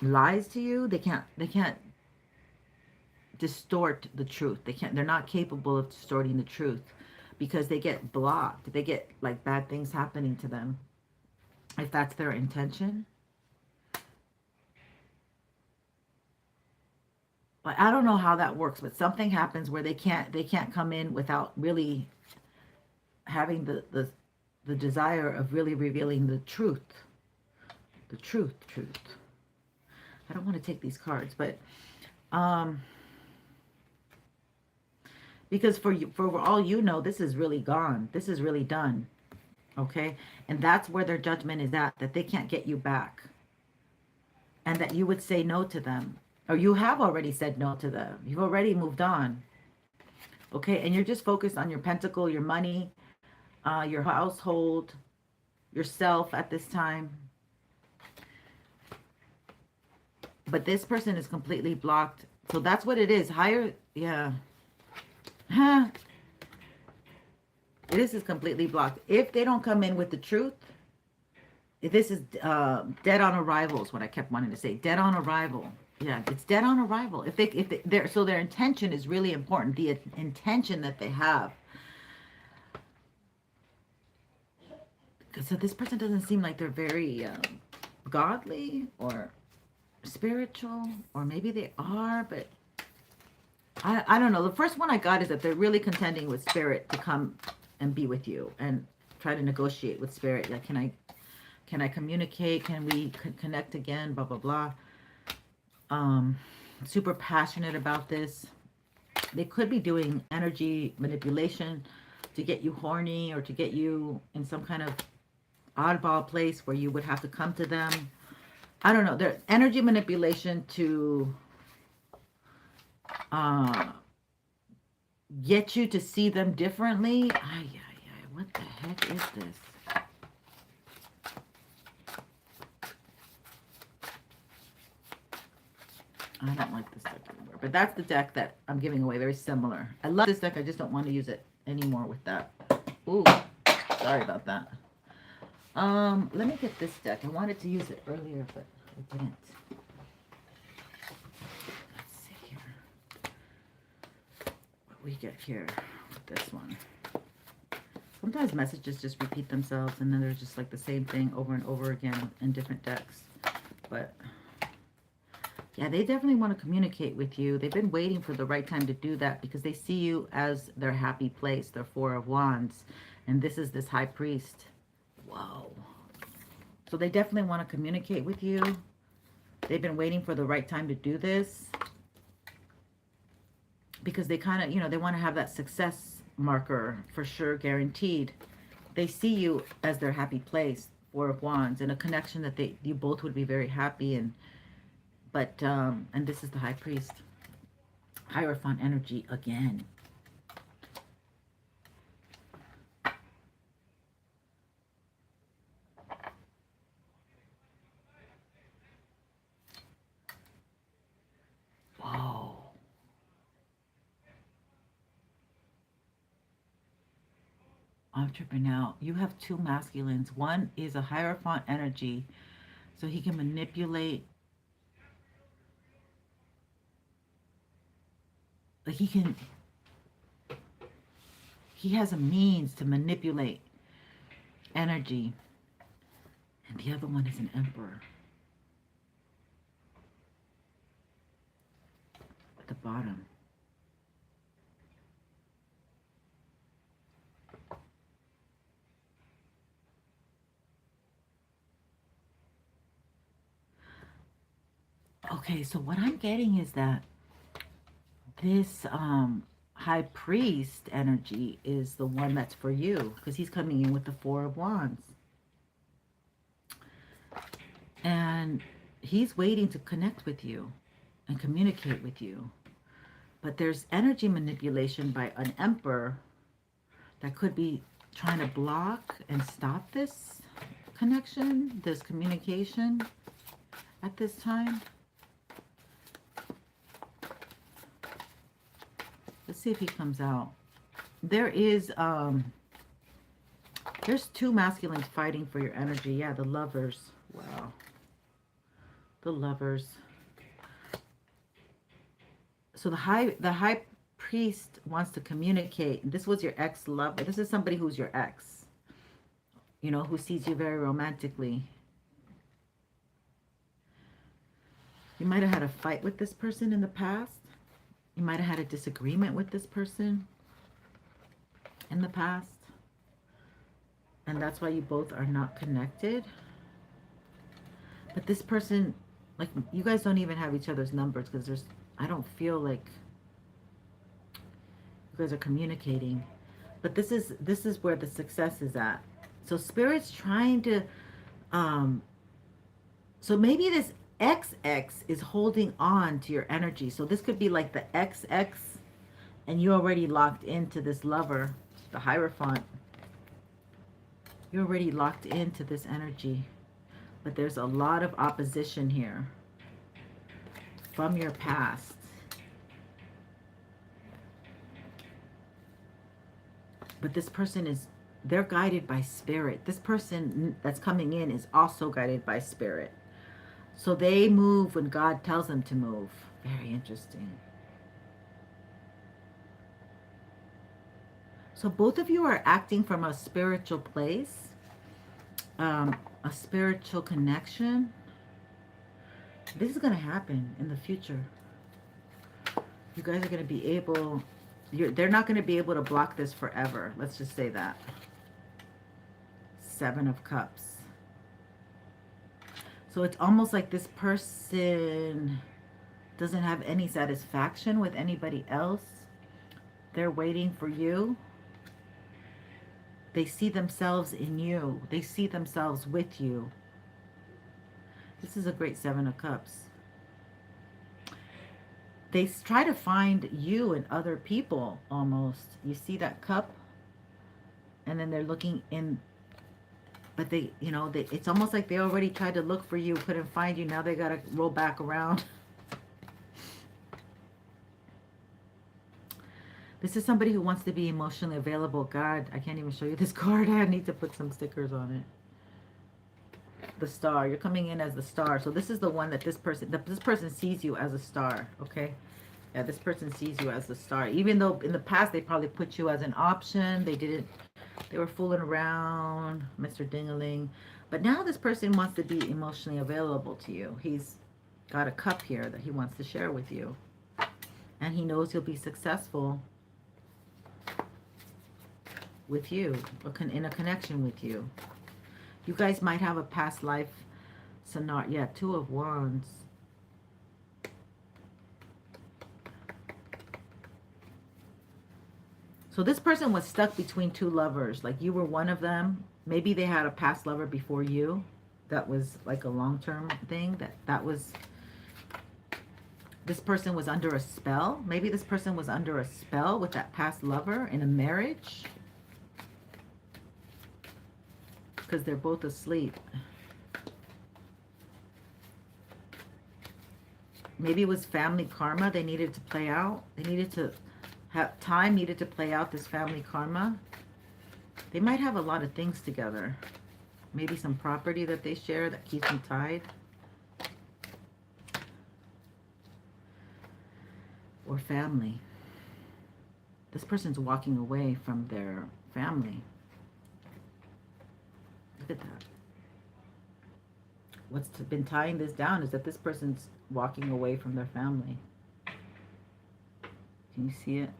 lies to you. They can't distort the truth. They're not capable of distorting the truth, because they get blocked. They get like bad things happening to them if that's their intention. But I don't know how that works, but something happens where they can't come in without really having the desire of really revealing the truth. The truth. I don't want to take these cards, but because for all you know, this is really gone. This is really done. Okay? And that's where their judgment is at, that they can't get you back. And that you would say no to them. Or you have already said no to them. You've already moved on. Okay? And you're just focused on your pentacle, your money, your household, yourself at this time. But this person is completely blocked. So that's what it is. Higher, yeah. Huh. This is completely blocked. If they don't come in with the truth, this is dead on arrival is what I kept wanting to say. Dead on arrival. Yeah, it's dead on arrival. So their intention is really important. The intention that they have. So this person doesn't seem like they're very godly or spiritual, or maybe they are, but I don't know. The first one I got is that they're really contending with spirit to come and be with you and try to negotiate with spirit. Like, can I communicate? Can we connect again? Blah, blah, blah. Super passionate about this. They could be doing energy manipulation to get you horny, or to get you in some kind of oddball place where you would have to come to them. I don't know. There's energy manipulation to get you to see them differently. What the heck is this? I don't like this deck anymore. But that's the deck that I'm giving away. Very similar. I love this deck. I just don't want to use it anymore with that. Ooh, sorry about that. Let me get this deck. I wanted to use it earlier, but I didn't. Let's see here. What we get here with this one. Sometimes messages just repeat themselves, and then there's just like the same thing over and over again in different decks. But yeah, they definitely want to communicate with you. They've been waiting for the right time to do that, because they see you as their happy place, their Four of Wands. And this is this High Priest. Whoa. So they definitely want to communicate with you. They've been waiting for the right time to do this, because they kind of, they want to have that success marker for sure, guaranteed. They see you as their happy place, Four of Wands, and a connection that you both would be very happy in. But, and this is the High Priest. Hierophant energy again. Whoa. I'm tripping out. You have two masculines. One is a Hierophant energy, so he can manipulate. Like he has a means to manipulate energy. And the other one is an emperor at the bottom. Okay, so what I'm getting is that this high priest energy is the one that's for you, because he's coming in with the Four of Wands. And he's waiting to connect with you and communicate with you. But there's energy manipulation by an emperor that could be trying to block and stop this connection, this communication at this time. Let's see if he comes out. There is, there's two masculines fighting for your energy. Yeah, the lovers. Wow. The lovers. So the high priest wants to communicate. This was your ex-lover. This is somebody who's your ex, you know, who sees you very romantically. You might have had a fight with this person in the past. You might have had a disagreement with this person in the past. And that's why you both are not connected. But this person, like, you guys don't even have each other's numbers, because there's, I don't feel like you guys are communicating. But this is where the success is at. So Spirit's trying to, so maybe this XX is holding on to your energy. So this could be like the XX, and you're already locked into this lover, the Hierophant. You're already locked into this energy. But there's a lot of opposition here from your past. But this person is, they're guided by Spirit. This person that's coming in is also guided by Spirit. So they move when God tells them to move. Very interesting. So both of you are acting from a spiritual place, a spiritual connection. This is going to happen in the future. You guys are going to be able, they're not going to be able to block this forever. Let's just say that. Seven of Cups. So it's almost like this person doesn't have any satisfaction with anybody else. They're waiting for you. They see themselves in you. They see themselves with you. This is a great Seven of Cups. They try to find you in other people almost. You see that cup? And then they're looking in. But they, you know, it's almost like they already tried to look for you, couldn't find you. Now they got to roll back around. This is somebody who wants to be emotionally available. God, I can't even show you this card. I need to put some stickers on it. The Star. You're coming in as the Star. So this is the one that this person sees you as a star, okay? Yeah, this person sees you as the Star. Even though in the past they probably put you as an option. They were fooling around, Mr. Dingaling. But now this person wants to be emotionally available to you. He's got a cup here that he wants to share with you. And he knows he'll be successful with you, in a connection with you. You guys might have a past life scenario. Yeah, Two of Wands. So this person was stuck between two lovers. Like you were one of them. Maybe they had a past lover before you. That was like a long-term thing. This person was under a spell. Maybe this person was under a spell with that past lover in a marriage. Because they're both asleep. Maybe it was family karma they needed to play out. They needed to have time, needed to play out this family karma. They might have a lot of things together. Maybe some property that they share that keeps them tied. Or family. This person's walking away from their family. at that. What's been tying this down is that this person's walking away from their family. Can you see it?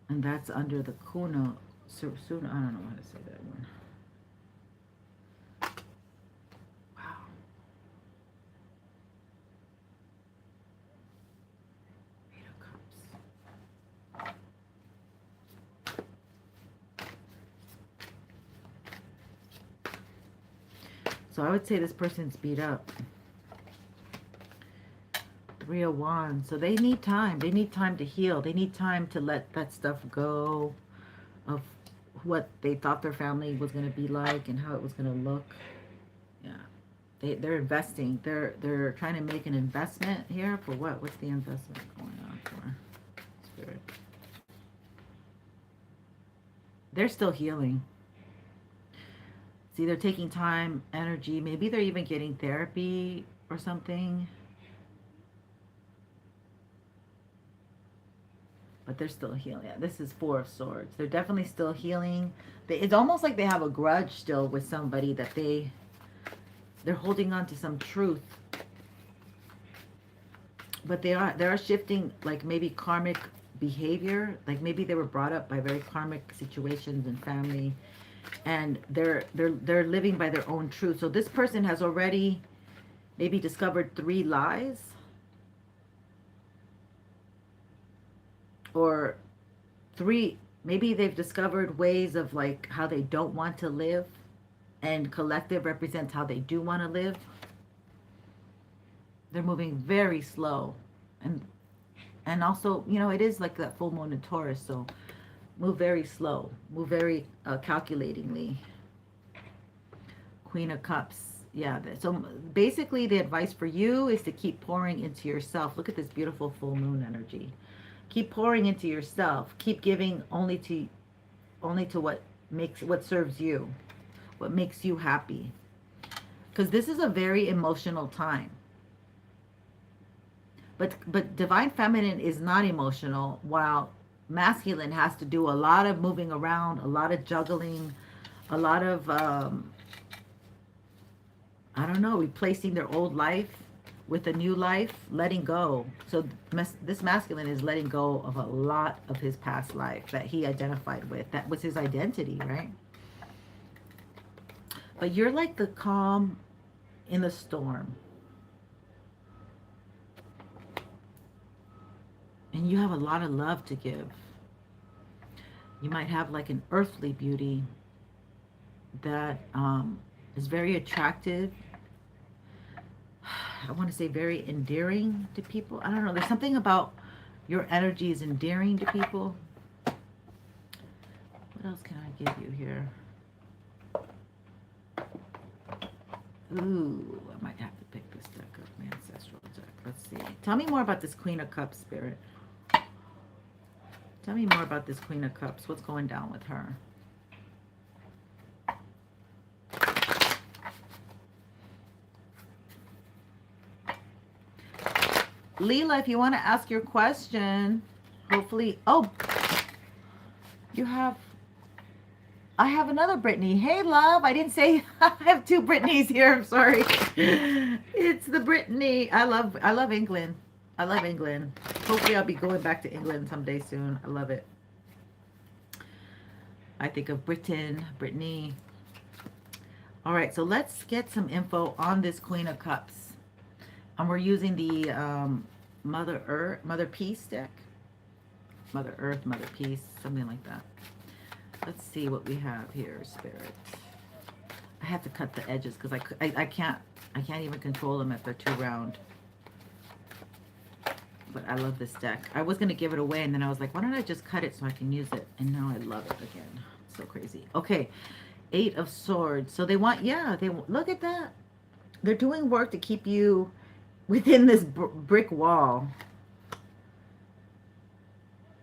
And that's under the Kuno. I don't know how to say that one. Wow. Eight of Cups. So I would say this person's beat up. Three of Wands. So they need time. They need time to heal. They need time to let that stuff go of what they thought their family was going to be like and how it was going to look. Yeah. They're investing. They're trying to make an investment here for what? What's the investment going on for? Spirit. They're still healing. See, they're taking time, energy. Maybe they're even getting therapy or something. But they're still healing. Yeah, this is Four of Swords. They're definitely still healing. It's almost like they have a grudge still with somebody that they're holding on to some truth. But they are shifting, like maybe karmic behavior. Like maybe they were brought up by very karmic situations and family, and they're living by their own truth. So this person has already maybe discovered 3 lies. Or 3, maybe they've discovered ways of like how they don't want to live, and collective represents how they do want to live. They're moving very slow, and also, you know, it is like that full moon in Taurus, so move very slow, move very calculatingly. Queen of Cups. Yeah, so basically the advice for you is to keep pouring into yourself. Look at this beautiful full moon energy. Keep pouring into yourself. Keep giving only to what serves you, what makes you happy. Because this is a very emotional time. But divine feminine is not emotional, while masculine has to do a lot of moving around, a lot of juggling, a lot of I don't know, replacing their old life with a new life, letting go. So this masculine is letting go of a lot of his past life that he identified with. That was his identity, right? But you're like the calm in the storm. And you have a lot of love to give. You might have like an earthly beauty that is very attractive. I want to say very endearing to people. I don't know. There's something about your energy is endearing to people. What else can I give you here? Ooh, I might have to pick this deck up, my ancestral deck. Let's see. Tell me more about this Queen of Cups, Spirit. Tell me more about this Queen of Cups. What's going down with her? Leela, if you want to ask your question, hopefully, oh, I have another Brittany. Hey, love, I didn't say, I have 2 Brittany's here, I'm sorry. It's the Brittany. I love England. I love England. Hopefully I'll be going back to England someday soon. I love it. I think of Brittany. All right, so let's get some info on this Queen of Cups. And we're using the Mother Peace deck. Mother Earth, Mother Peace, something like that. Let's see what we have here, Spirit. I have to cut the edges because I can't even control them if they're too round. But I love this deck. I was going to give it away, and then I was like, why don't I just cut it so I can use it? And now I love it again. So crazy. Okay, 8 of Swords. So they want, yeah, look at that. They're doing work to keep you within this brick wall.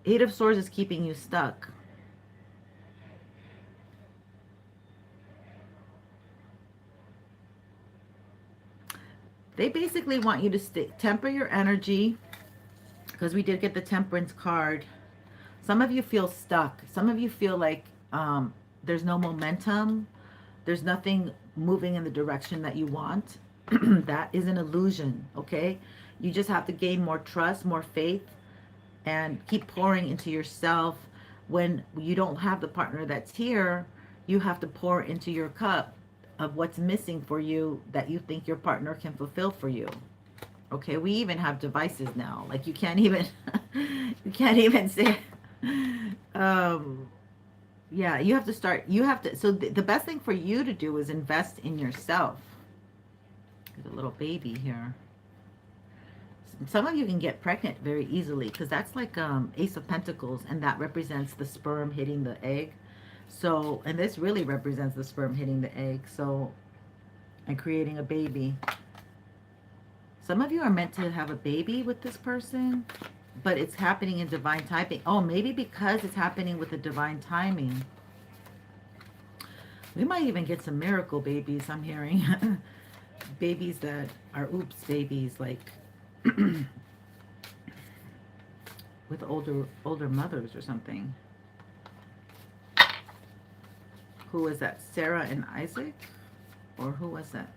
8 of Swords is keeping you stuck. They basically want you to temper your energy, because we did get the Temperance card. Some of you feel stuck. Some of you feel like There's no momentum. There's nothing moving in the direction that you want. That is an illusion, okay? You just have to gain more trust, more faith, and keep pouring into yourself. When you don't have the partner that's here, you have to pour into your cup of what's missing for you that you think your partner can fulfill for you. Okay, we even have devices now. Like you can't even you can't even say um yeah, you have to start, you have to, so the best thing for you to do is invest in yourself. There's a little baby here. Some of you can get pregnant very easily because that's like Ace of Pentacles, and that represents the sperm hitting the egg. So, and this really represents the sperm hitting the egg. So, and creating a baby. Some of you are meant to have a baby with this person, but it's happening in divine timing. Oh, maybe because it's happening with the divine timing. We might even get some miracle babies, I'm hearing. Babies that are oops babies, like with older mothers or something. Who was that? Sarah and Isaac? Or who was that?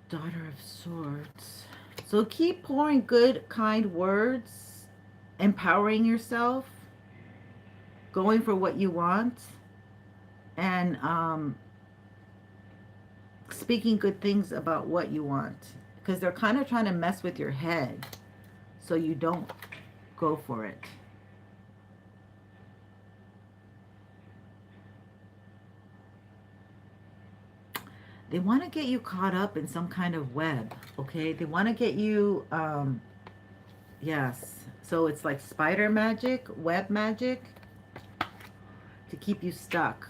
Daughter of Swords. So keep pouring good, kind words, empowering yourself, going for what you want, and speaking good things about what you want. Because they're kind of trying to mess with your head so you don't go for it. They want to get you caught up in some kind of web, okay? They want to get you, yes. So it's like spider magic, web magic, to keep you stuck.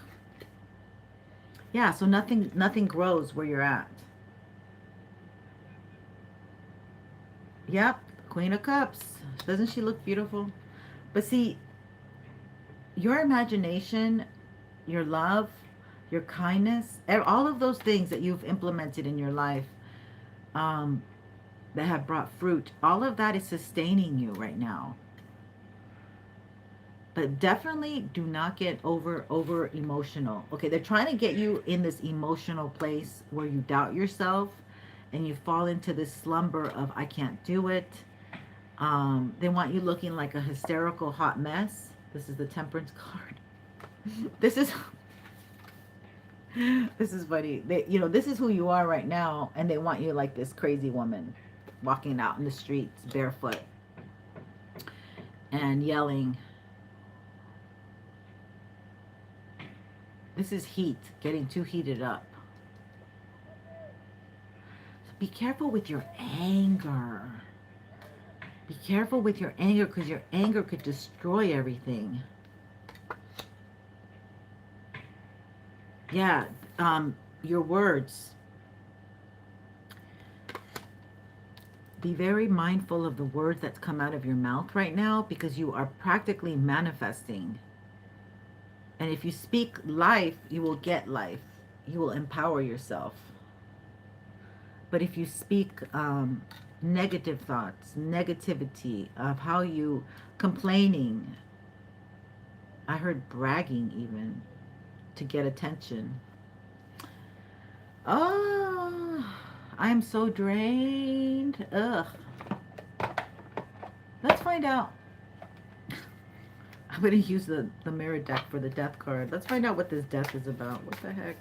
Yeah, so nothing grows where you're at. Yep, Queen of Cups. Doesn't she look beautiful? But see, your imagination, your love, your kindness, all of those things that you've implemented in your life that have brought fruit, all of that is sustaining you right now. But definitely do not get over emotional. Okay, they're trying to get you in this emotional place where you doubt yourself and you fall into this slumber of I can't do it. They want you looking like a hysterical hot mess. This is the Temperance card. This is funny. This is who you are right now, and they want you like this crazy woman walking out in the streets barefoot and yelling. This is heat, getting too heated up. So be careful with your anger. Be careful with your anger, because your anger could destroy everything. Yeah, your words. Be very mindful of the words that come out of your mouth right now, because you are practically manifesting. And if you speak life, you will get life. You will empower yourself. But if you speak negative thoughts, negativity of how you complaining, I heard bragging even, to get attention. Oh, I'm so drained. Ugh. Let's find out. I'm going to use the mirror deck for the death card. Let's find out what this death is about. What the heck?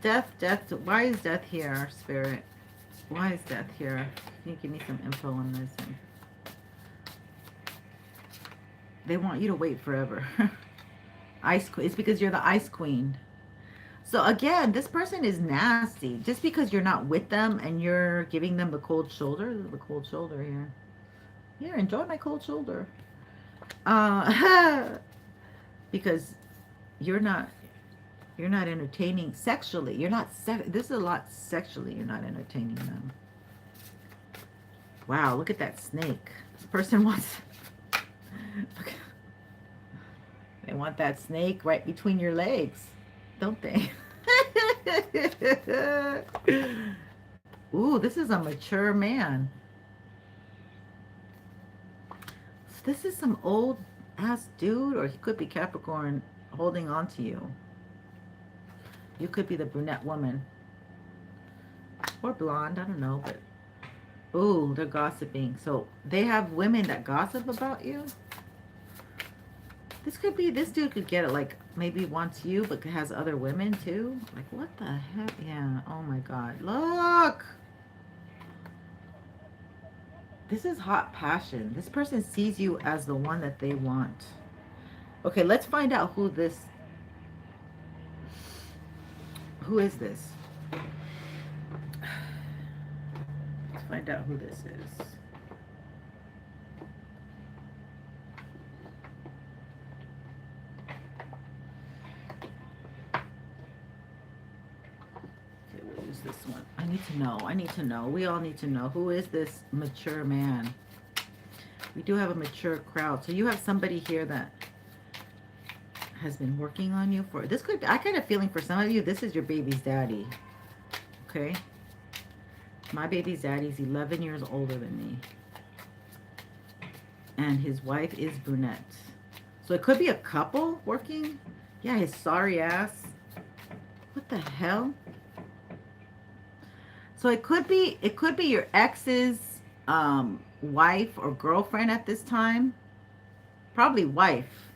Death. Why is death here, Spirit? Why is death here? Can you give me some info on this? They want you to wait forever. Ice Queen. It's because you're the Ice Queen. So again, this person is nasty. Just because you're not with them and you're giving them the cold shoulder. The cold shoulder here. Here, enjoy my cold shoulder. Because you're not entertaining sexually. You're not this is a lot sexually. You're not entertaining them. Wow, look at that snake. This person wants they want that snake right between your legs, don't they? Ooh, this is a mature man. This is some old ass dude, or he could be Capricorn holding on to you. You could be the brunette woman. Or blonde, I don't know, but ooh, they're gossiping. So they have women that gossip about you. This could be, this dude could get it, like, maybe wants you, but has other women too. Like, what the heck? Yeah, oh my God. Look! This is hot passion. This person sees you as the one that they want. Okay, let's find out who this, who is this? Let's find out who this is. This one. I need to know. I need to know. We all need to know. Who is this mature man? We do have a mature crowd. So you have somebody here that has been working on you for... This could... I kind of feeling for some of you, this is your baby's daddy. Okay? My baby's daddy's 11 years older than me. And his wife is brunette. So it could be a couple working. Yeah, his sorry ass. What the hell? So it could be your ex's wife or girlfriend at this time. Probably wife.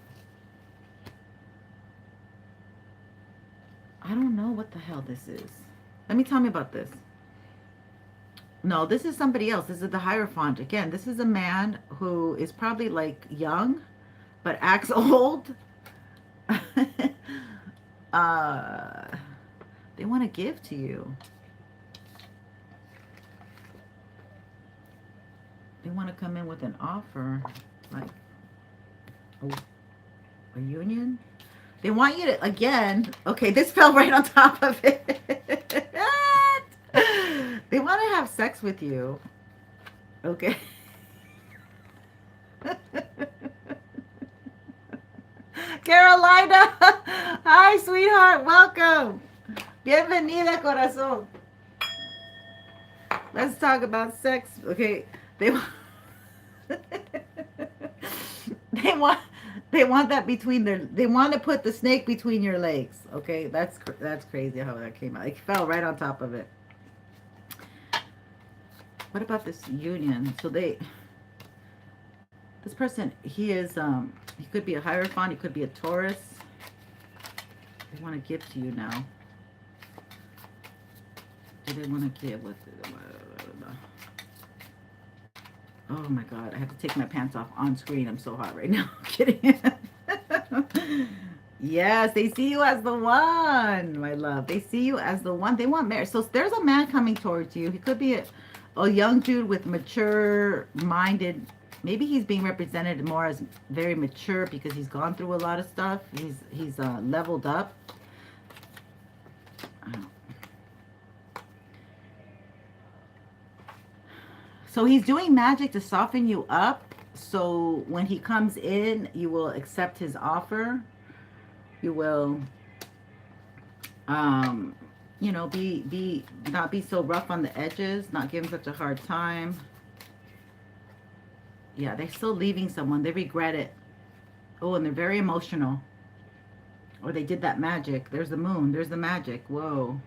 I don't know what the hell this is. Tell me about this. No, this is somebody else. This is the Hierophant. Again, this is a man who is probably like young, but acts old. They want to give to you. They want to come in with an offer, like a union. They want you to, again, okay, this fell right on top of it. They want to have sex with you, okay? Carolina, hi, sweetheart, welcome. Bienvenida, corazón. Let's talk about sex, okay? They want that between their, they want to put the snake between your legs. Okay, that's crazy how that came out. It fell right on top of it. What about this union? So this person, he is he could be a Hierophant, he could be a Taurus. They want to give to you now. Do they want to give? What? Oh my God, I have to take my pants off on screen. I'm so hot right now. I'm kidding. Yes, they see you as the one, my love. They see you as the one. They want marriage. So there's a man coming towards you. He could be a young dude with mature-minded. Maybe he's being represented more as very mature because he's gone through a lot of stuff. He's leveled up. So he's doing magic to soften you up. So when he comes in, you will accept his offer. You will, you know, not be so rough on the edges, not give him such a hard time. Yeah, they're still leaving someone. They regret it. Oh, and they're very emotional. Or they did that magic. There's the moon. There's the magic. Whoa.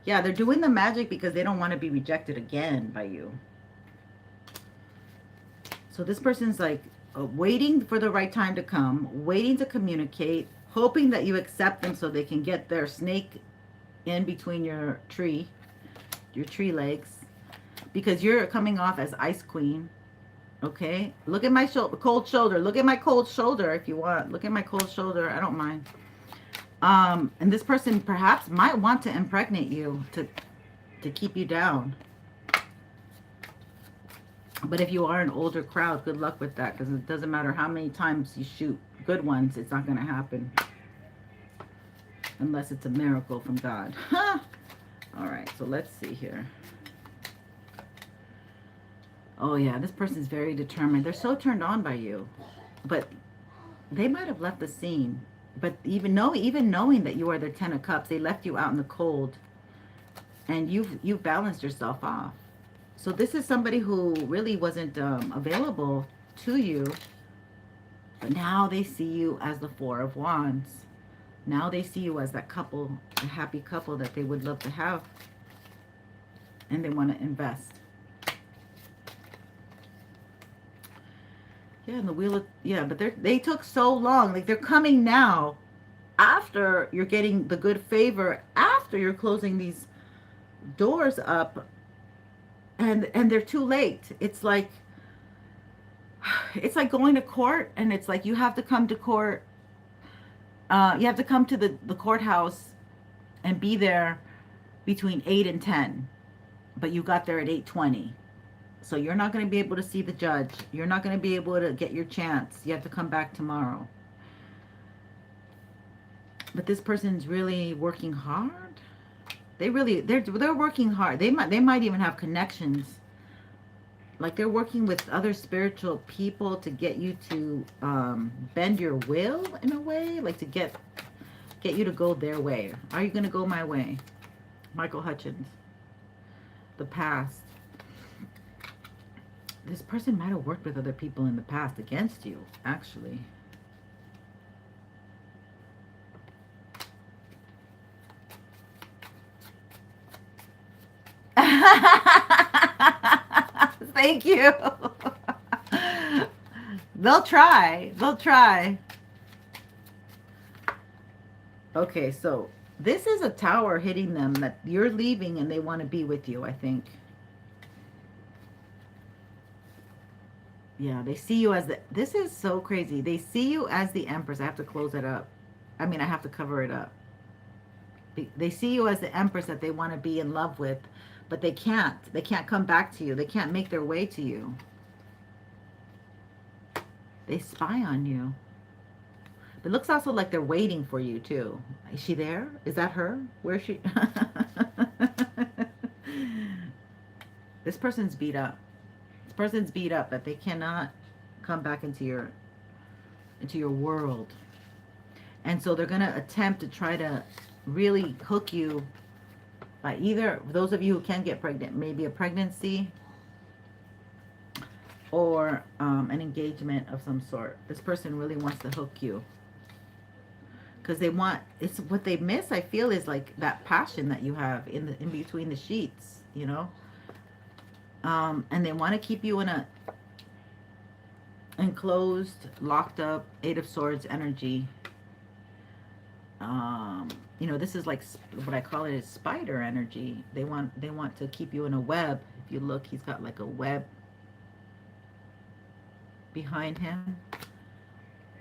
Yeah, they're doing the magic because they don't want to be rejected again by you. So this person's like waiting for the right time to come, waiting to communicate, hoping that you accept them so they can get their snake in between your tree legs, because you're coming off as Ice Queen. Okay, look at my cold shoulder. Look at my cold shoulder if you want. Look at my cold shoulder. I don't mind. And this person perhaps might want to impregnate you to keep you down. But if you are an older crowd, good luck with that, because it doesn't matter how many times you shoot good ones, it's not going to happen. Unless it's a miracle from God. All right, so let's see here. Oh, yeah, this person's very determined. They're so turned on by you. But they might have left the scene. But even knowing that you are their 10 of Cups, they left you out in the cold. And you've balanced yourself off. So this is somebody who really wasn't available to you, but now they see you as the Four of Wands. Now they see you as that couple, a happy couple that they would love to have, and they want to invest. Yeah, and the wheel of, yeah, but they took so long. Like, they're coming now after you're getting the good favor, after you're closing these doors up, and they're too late. It's like going to court, and it's like you have to come to court. You have to come to the courthouse and be there between 8 and 10, but you got there at 8:20. So you're not going to be able to see the judge. You're not going to be able to get your chance. You have to come back tomorrow. But this person's really working hard. They're working hard. They might even have connections. Like, they're working with other spiritual people to get you to bend your will in a way, like to get you to go their way. Are you going to go my way? Michael Hutchins. The past. This person might have worked with other people in the past against you, actually. Thank you. They'll try. They'll try. Okay, so this is a tower hitting them that you're leaving and they want to be with you, I think. Yeah, they see you as the... This is so crazy. They see you as the Empress. I have to close it up. I mean, I have to cover it up. They see you as the Empress that they want to be in love with, but they can't. They can't come back to you. They can't make their way to you. They spy on you. It looks also like they're waiting for you, too. Is she there? Is that her? Where is she? This person's beat up. This person's beat up that they cannot come back into your world. And so they're going to attempt to try to really hook you by either, those of you who can get pregnant, maybe a pregnancy or an engagement of some sort. This person really wants to hook you because they want, it's what they miss, I feel, is like that passion that you have in between the sheets, you know. And they want to keep you in a enclosed, locked up, Eight of Swords energy. You know, this is like what I call it is spider energy. They want to keep you in a web. If you look, he's got like a web behind him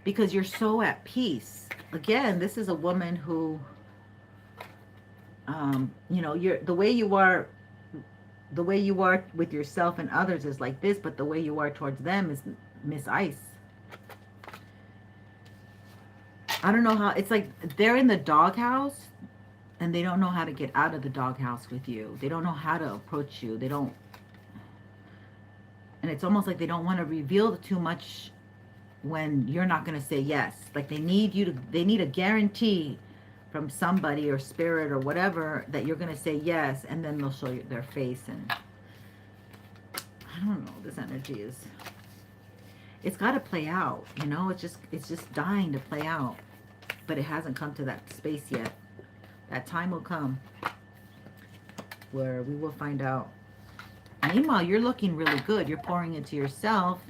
because you're so at peace. Again, this is a woman who, you know, the way you are with yourself and others is like this, but the way you are towards them is Miss Ice. I don't know how, it's like they're in the doghouse and they don't know how to get out of the doghouse with you. They don't know how to approach you. They don't, and it's almost like they don't want to reveal too much when you're not going to say yes. Like they need a guarantee from somebody or spirit or whatever that you're going to say yes, and then they'll show you their face. And I don't know, this energy is, it's got to play out, you know. It's just dying to play out, but it hasn't come to that space yet. That time will come where we will find out. Meanwhile, you're looking really good. You're pouring into yourself.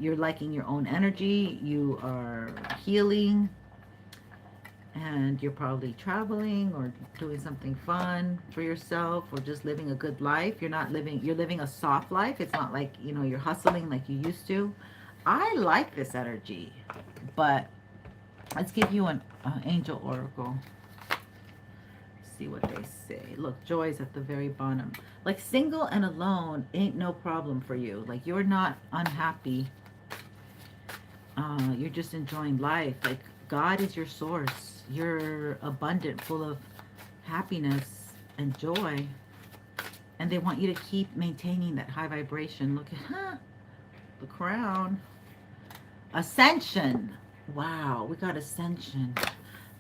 You're liking your own energy. You are healing. And you're probably traveling or doing something fun for yourself or just living a good life. You're living a soft life. It's not like, you know, you're hustling like you used to. I like this energy, but let's give you an angel oracle. See what they say. Look, joy's at the very bottom. Like single and alone ain't no problem for you. Like you're not unhappy. You're just enjoying life. Like God is your source. You're abundant, full of happiness and joy. And they want you to keep maintaining that high vibration. Look at the crown. Ascension. Wow, we got ascension.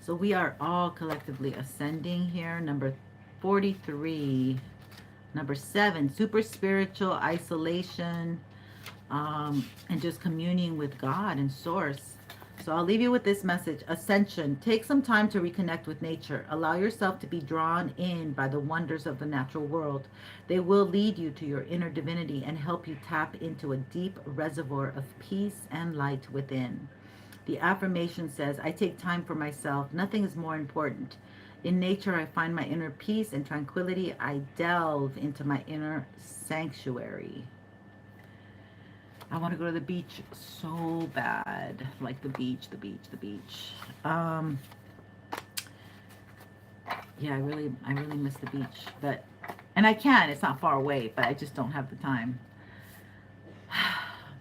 So we are all collectively ascending here. Number 43. Number 7, super spiritual isolation. and just communing with God and Source. So I'll leave you with this message. Ascension. Take some time to reconnect with nature. Allow yourself to be drawn in by the wonders of the natural world. They will lead you to your inner divinity and help you tap into a deep reservoir of peace and light within. The affirmation says, I take time for myself. Nothing is more important. In nature, I find my inner peace and tranquility. I delve into my inner sanctuary. I want to go to the beach so bad. Like the beach, the beach, the beach. Yeah, I really miss the beach. And I can. It's not far away, but I just don't have the time.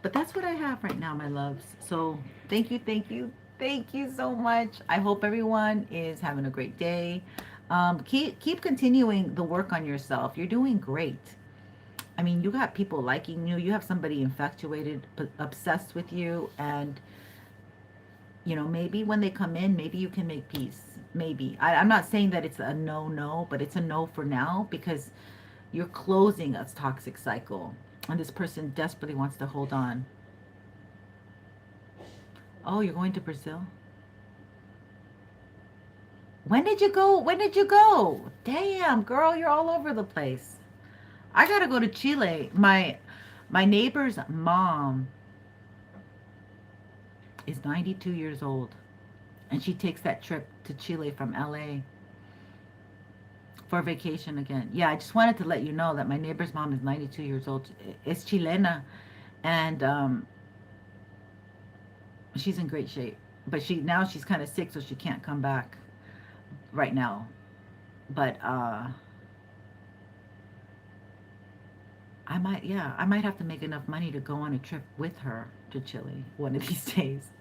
But that's what I have right now, my loves. So thank you, thank you, thank you so much. I hope everyone is having a great day. Keep continuing the work on yourself. You're doing great. I mean, you got people liking you. You have somebody infatuated, obsessed with you, and maybe when they come in, maybe you can make peace. Maybe. I'm not saying that it's a no, but it's a no for now because you're closing a toxic cycle, and this person desperately wants to hold on. Oh, you're going to Brazil? When did you go? When did you go? Damn, girl, you're all over the place. I gotta go to Chile. My neighbor's mom is 92 years old, and she takes that trip to Chile from LA for vacation again. Yeah, I just wanted to let you know that my neighbor's mom is 92 years old. It's Chilena, and she's in great shape. But she's kind of sick, so she can't come back right now. But I might have to make enough money to go on a trip with her to Chile one of these days.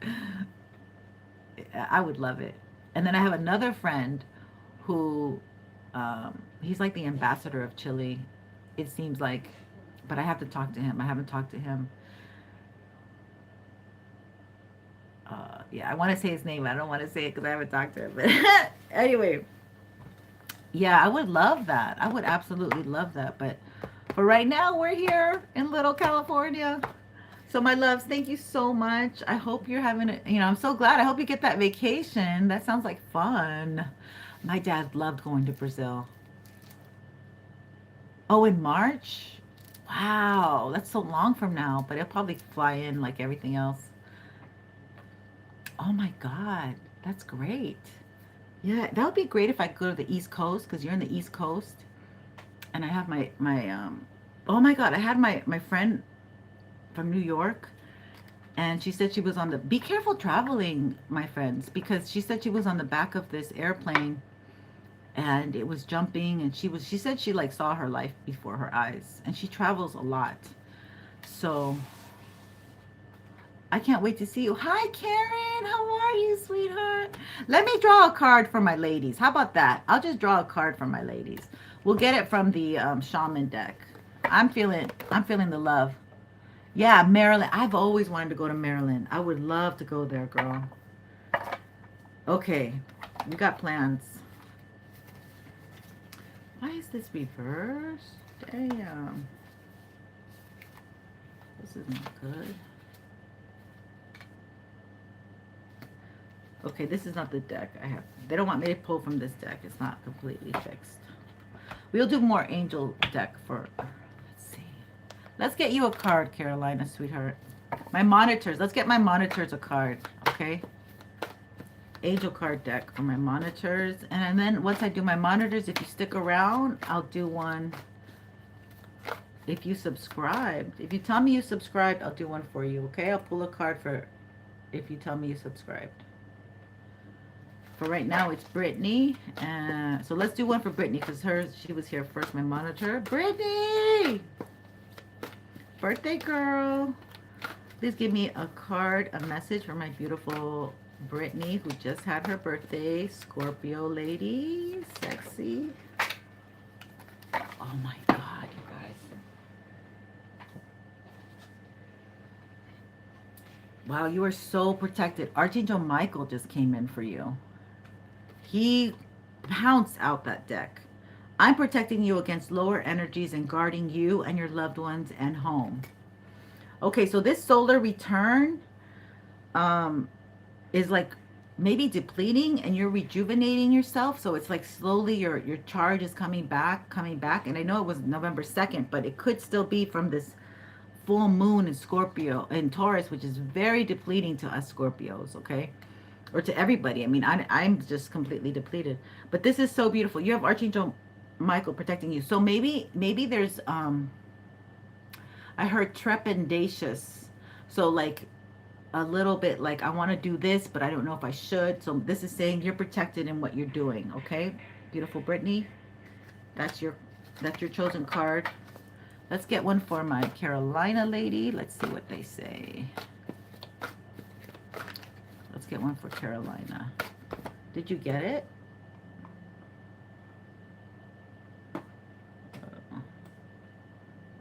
I would love it. And then I have another friend who, he's like the ambassador of Chile, it seems like, but I have to talk to him. I haven't talked to him. Yeah, I want to say his name. I don't want to say it because I haven't talked to him. But anyway, yeah, I would love that. I would absolutely love that. But for right now, we're here in Little California. So my loves, thank you so much. I hope you're having I'm so glad. I hope you get that vacation. That sounds like fun. My dad loved going to Brazil. Oh, in March? Wow, that's so long from now, but he'll probably fly in like everything else. Oh my God, that's great. Yeah, that would be great if I could go to the East Coast because you're in the East Coast. And I have oh my God, I had my friend from New York, and she said she was be careful traveling, my friends, because she said she was on the back of this airplane and it was jumping, and she said she like saw her life before her eyes, and she travels a lot. So I can't wait to see you. Hi, Karen. How are you, sweetheart? Let me draw a card for my ladies. How about that? I'll just draw a card for my ladies. We'll get it from the shaman deck. I'm feeling the love. Yeah, Maryland. I've always wanted to go to Maryland. I would love to go there, girl. Okay, we got plans. Why is this reversed? Damn. This is not good. Okay, this is not the deck I have. They don't want me to pull from this deck. It's not completely fixed. We'll do more angel deck for... Let's get you a card, Carolina, sweetheart. My monitors. Let's get my monitors a card, okay? Angel card deck for my monitors. And then once I do my monitors, if you stick around, I'll do one. If you subscribed. If you tell me you subscribed, I'll do one for you, okay? I'll pull a card for if you tell me you subscribed. For right now, it's Brittany. So let's do one for Brittany because she was here first, my monitor. Brittany! Birthday girl. Please give me a card, a message for my beautiful Brittany who just had her birthday. Scorpio lady. Sexy. Oh my God, you guys. Wow, you are so protected. Archangel Michael just came in for you. He pounced out that deck. I'm protecting you against lower energies and guarding you and your loved ones and home. Okay, so this solar return um, is like maybe depleting and you're rejuvenating yourself. So it's like slowly your charge is coming back. And I know it was November 2nd, but it could still be from this full moon in Scorpio and Taurus, which is very depleting to us Scorpios, okay? Or to everybody. I mean, I'm just completely depleted. But this is so beautiful. You have Archangel Michael protecting you. So maybe there's I heard trepidatious. So like a little bit like I want to do this, but I don't know if I should. So this is saying you're protected in what you're doing, okay? Beautiful Brittany. That's your chosen card. Let's get one for my Carolina lady. Let's see what they say. Let's get one for Carolina. Did you get it?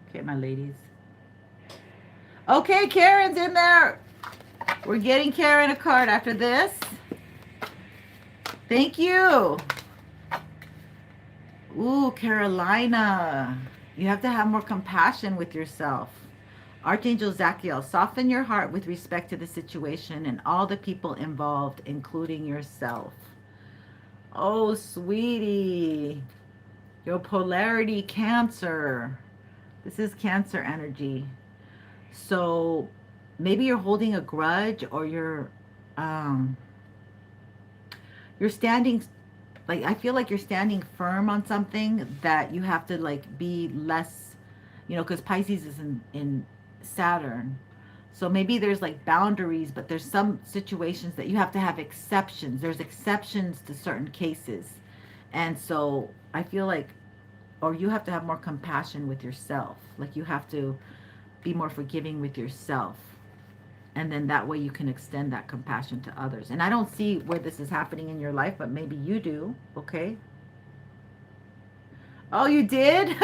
Okay, my ladies. Okay, Karen's in there. We're getting Karen a card after this. Thank you. Ooh, Carolina. You have to have more compassion with yourself. Archangel Zachiel, soften your heart with respect to the situation and all the people involved, including yourself. Oh, sweetie. Your polarity, Cancer. This is Cancer energy. So maybe you're holding a grudge, or you're standing, like, I feel like you're standing firm on something that you have to like be less, because Pisces is in Saturn. So maybe there's like boundaries, but there's some situations that you have to have exceptions. There's exceptions to certain cases. And so I feel like, or you have to have more compassion with yourself. Like you have to be more forgiving with yourself. And then that way you can extend that compassion to others. And I don't see where this is happening in your life, but maybe you do. Okay. Oh, you did?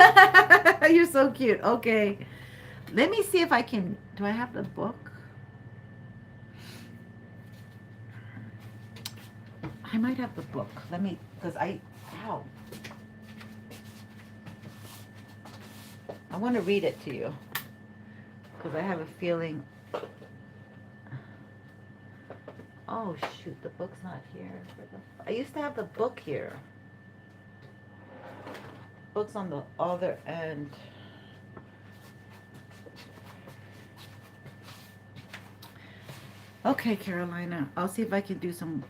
You're so cute. Okay. Let me see if I can. Do I have the book? I might have the book. Let me, because ow. I want to read it to you. Because I have a feeling. Oh, shoot. The book's not here. I used to have the book here. Book's on the other end. Okay, Carolina. I'll see if I can do some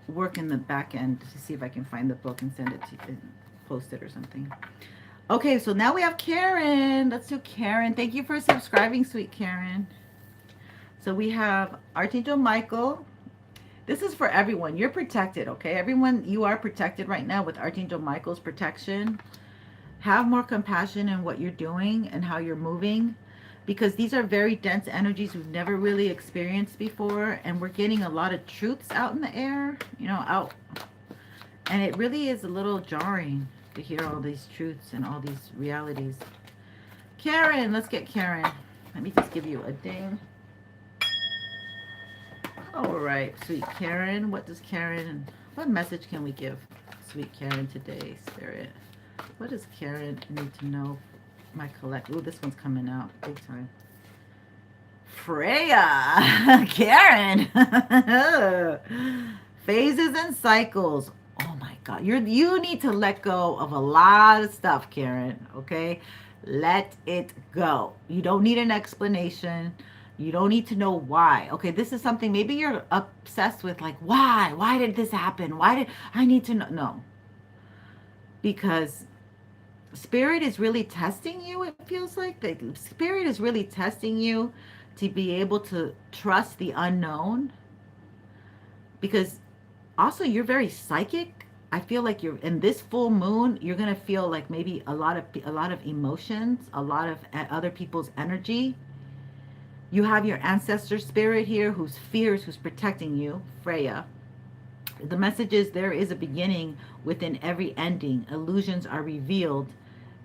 work in the back end to see if I can find the book and send it to you, post it or something. Okay, so now we have Karen. Let's do Karen. Thank you for subscribing, sweet Karen. So we have Archangel Michael. This is for everyone. You're protected, okay? Everyone, you are protected right now with Archangel Michael's protection. Have more compassion in what you're doing and how you're moving, because these are very dense energies we've never really experienced before, and we're getting a lot of truths out in the air, out. And it really is a little jarring to hear all these truths and all these realities. Karen, let's get Karen. Let me just give you a ding. All right, sweet Karen. What message can we give sweet Karen today, Spirit? What does Karen need to know? My collect. Oh, this one's coming out big time. Freya, Karen. Phases and cycles. Oh my God, you need to let go of a lot of stuff, Karen. Okay, let it go. You don't need an explanation. You don't need to know why. Okay, this is something maybe you're obsessed with, like, why? Why did this happen? Why did I need to know? No, because Spirit is really testing you. It feels like the Spirit is really testing you to be able to trust the unknown, because also you're very psychic. I feel like you're in this full moon, you're going to feel like maybe a lot of emotions, a lot of other people's energy. You have your ancestor spirit here who's fierce, who's protecting you, Freya. The message is there is a beginning within every ending. Illusions are revealed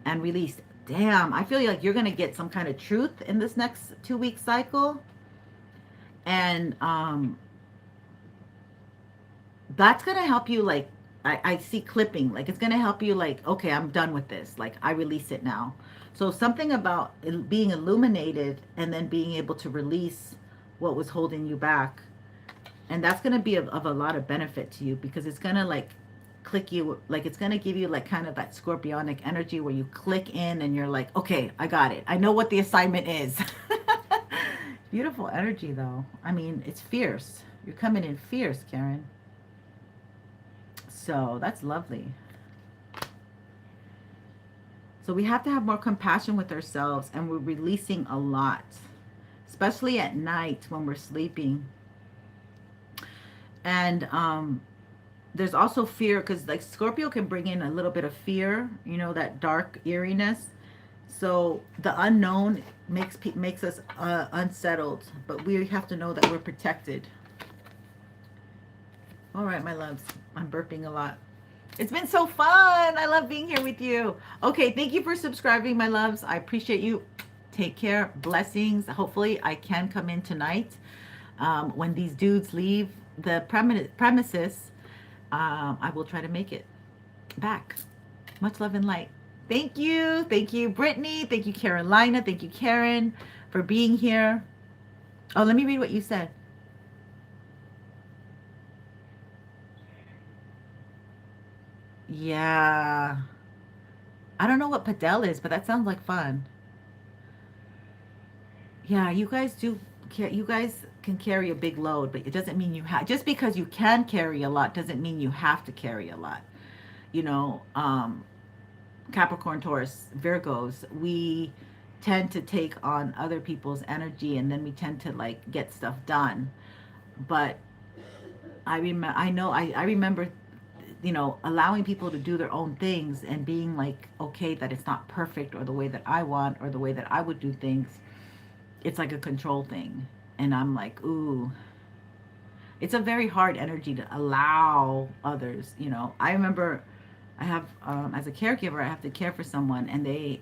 and released. Damn, I feel like you're going to get some kind of truth in this next 2-week cycle. And that's going to help you, like, I see clipping. Like, it's going to help you, like, okay, I'm done with this. Like, I release it now. So something about being illuminated and then being able to release what was holding you back. And that's going to be of a lot of benefit to you, because it's going to, like, click you, like, it's going to give you, like, kind of that scorpionic energy where you click in and you're like, okay, I got it. I know what the assignment is. Beautiful energy, though. I mean, it's fierce. You're coming in fierce, Karen. So that's lovely. So we have to have more compassion with ourselves, and we're releasing a lot, especially at night when we're sleeping. And there's also fear, because like Scorpio can bring in a little bit of fear, you know, that dark eeriness. So the unknown makes us unsettled, but we have to know that we're protected. All right, my loves, I'm burping a lot. It's been so fun. I love being here with you. Okay, thank you for subscribing, my loves. I appreciate you. Take care. Blessings. Hopefully I can come in tonight when these dudes leave the premises. I will try to make it back. Much love and light. Thank you. Thank you, Brittany. Thank you, Carolina. Thank you, Karen, for being here. Oh, let me read what you said. Yeah. I don't know what Padel is, but that sounds like fun. Yeah, you guys do. You guys can carry a big load, but it doesn't mean you have. Just because you can carry a lot doesn't mean you have to carry a lot. You know, Capricorn, Taurus, Virgos, we tend to take on other people's energy, and then we tend to like get stuff done. But I remember, you know, allowing people to do their own things and being like, okay, that it's not perfect or the way that I want or the way that I would do things. It's like a control thing. And I'm like, ooh, it's a very hard energy to allow others, you know. I remember I have, as a caregiver, I have to care for someone, and they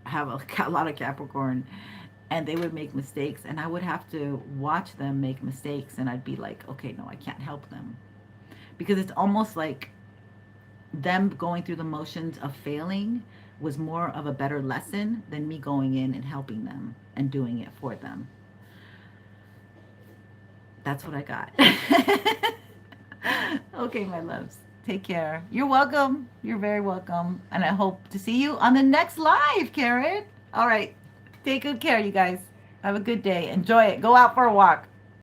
have a lot of Capricorn, and they would make mistakes, and I would have to watch them make mistakes, and I'd be like, okay, no, I can't help them. Because it's almost like them going through the motions of failing was more of a better lesson than me going in and helping them and doing it for them. That's what I got. Okay, my loves. Take care. You're welcome. You're very welcome. And I hope to see you on the next live, Karen. All right. Take good care, you guys. Have a good day. Enjoy it. Go out for a walk.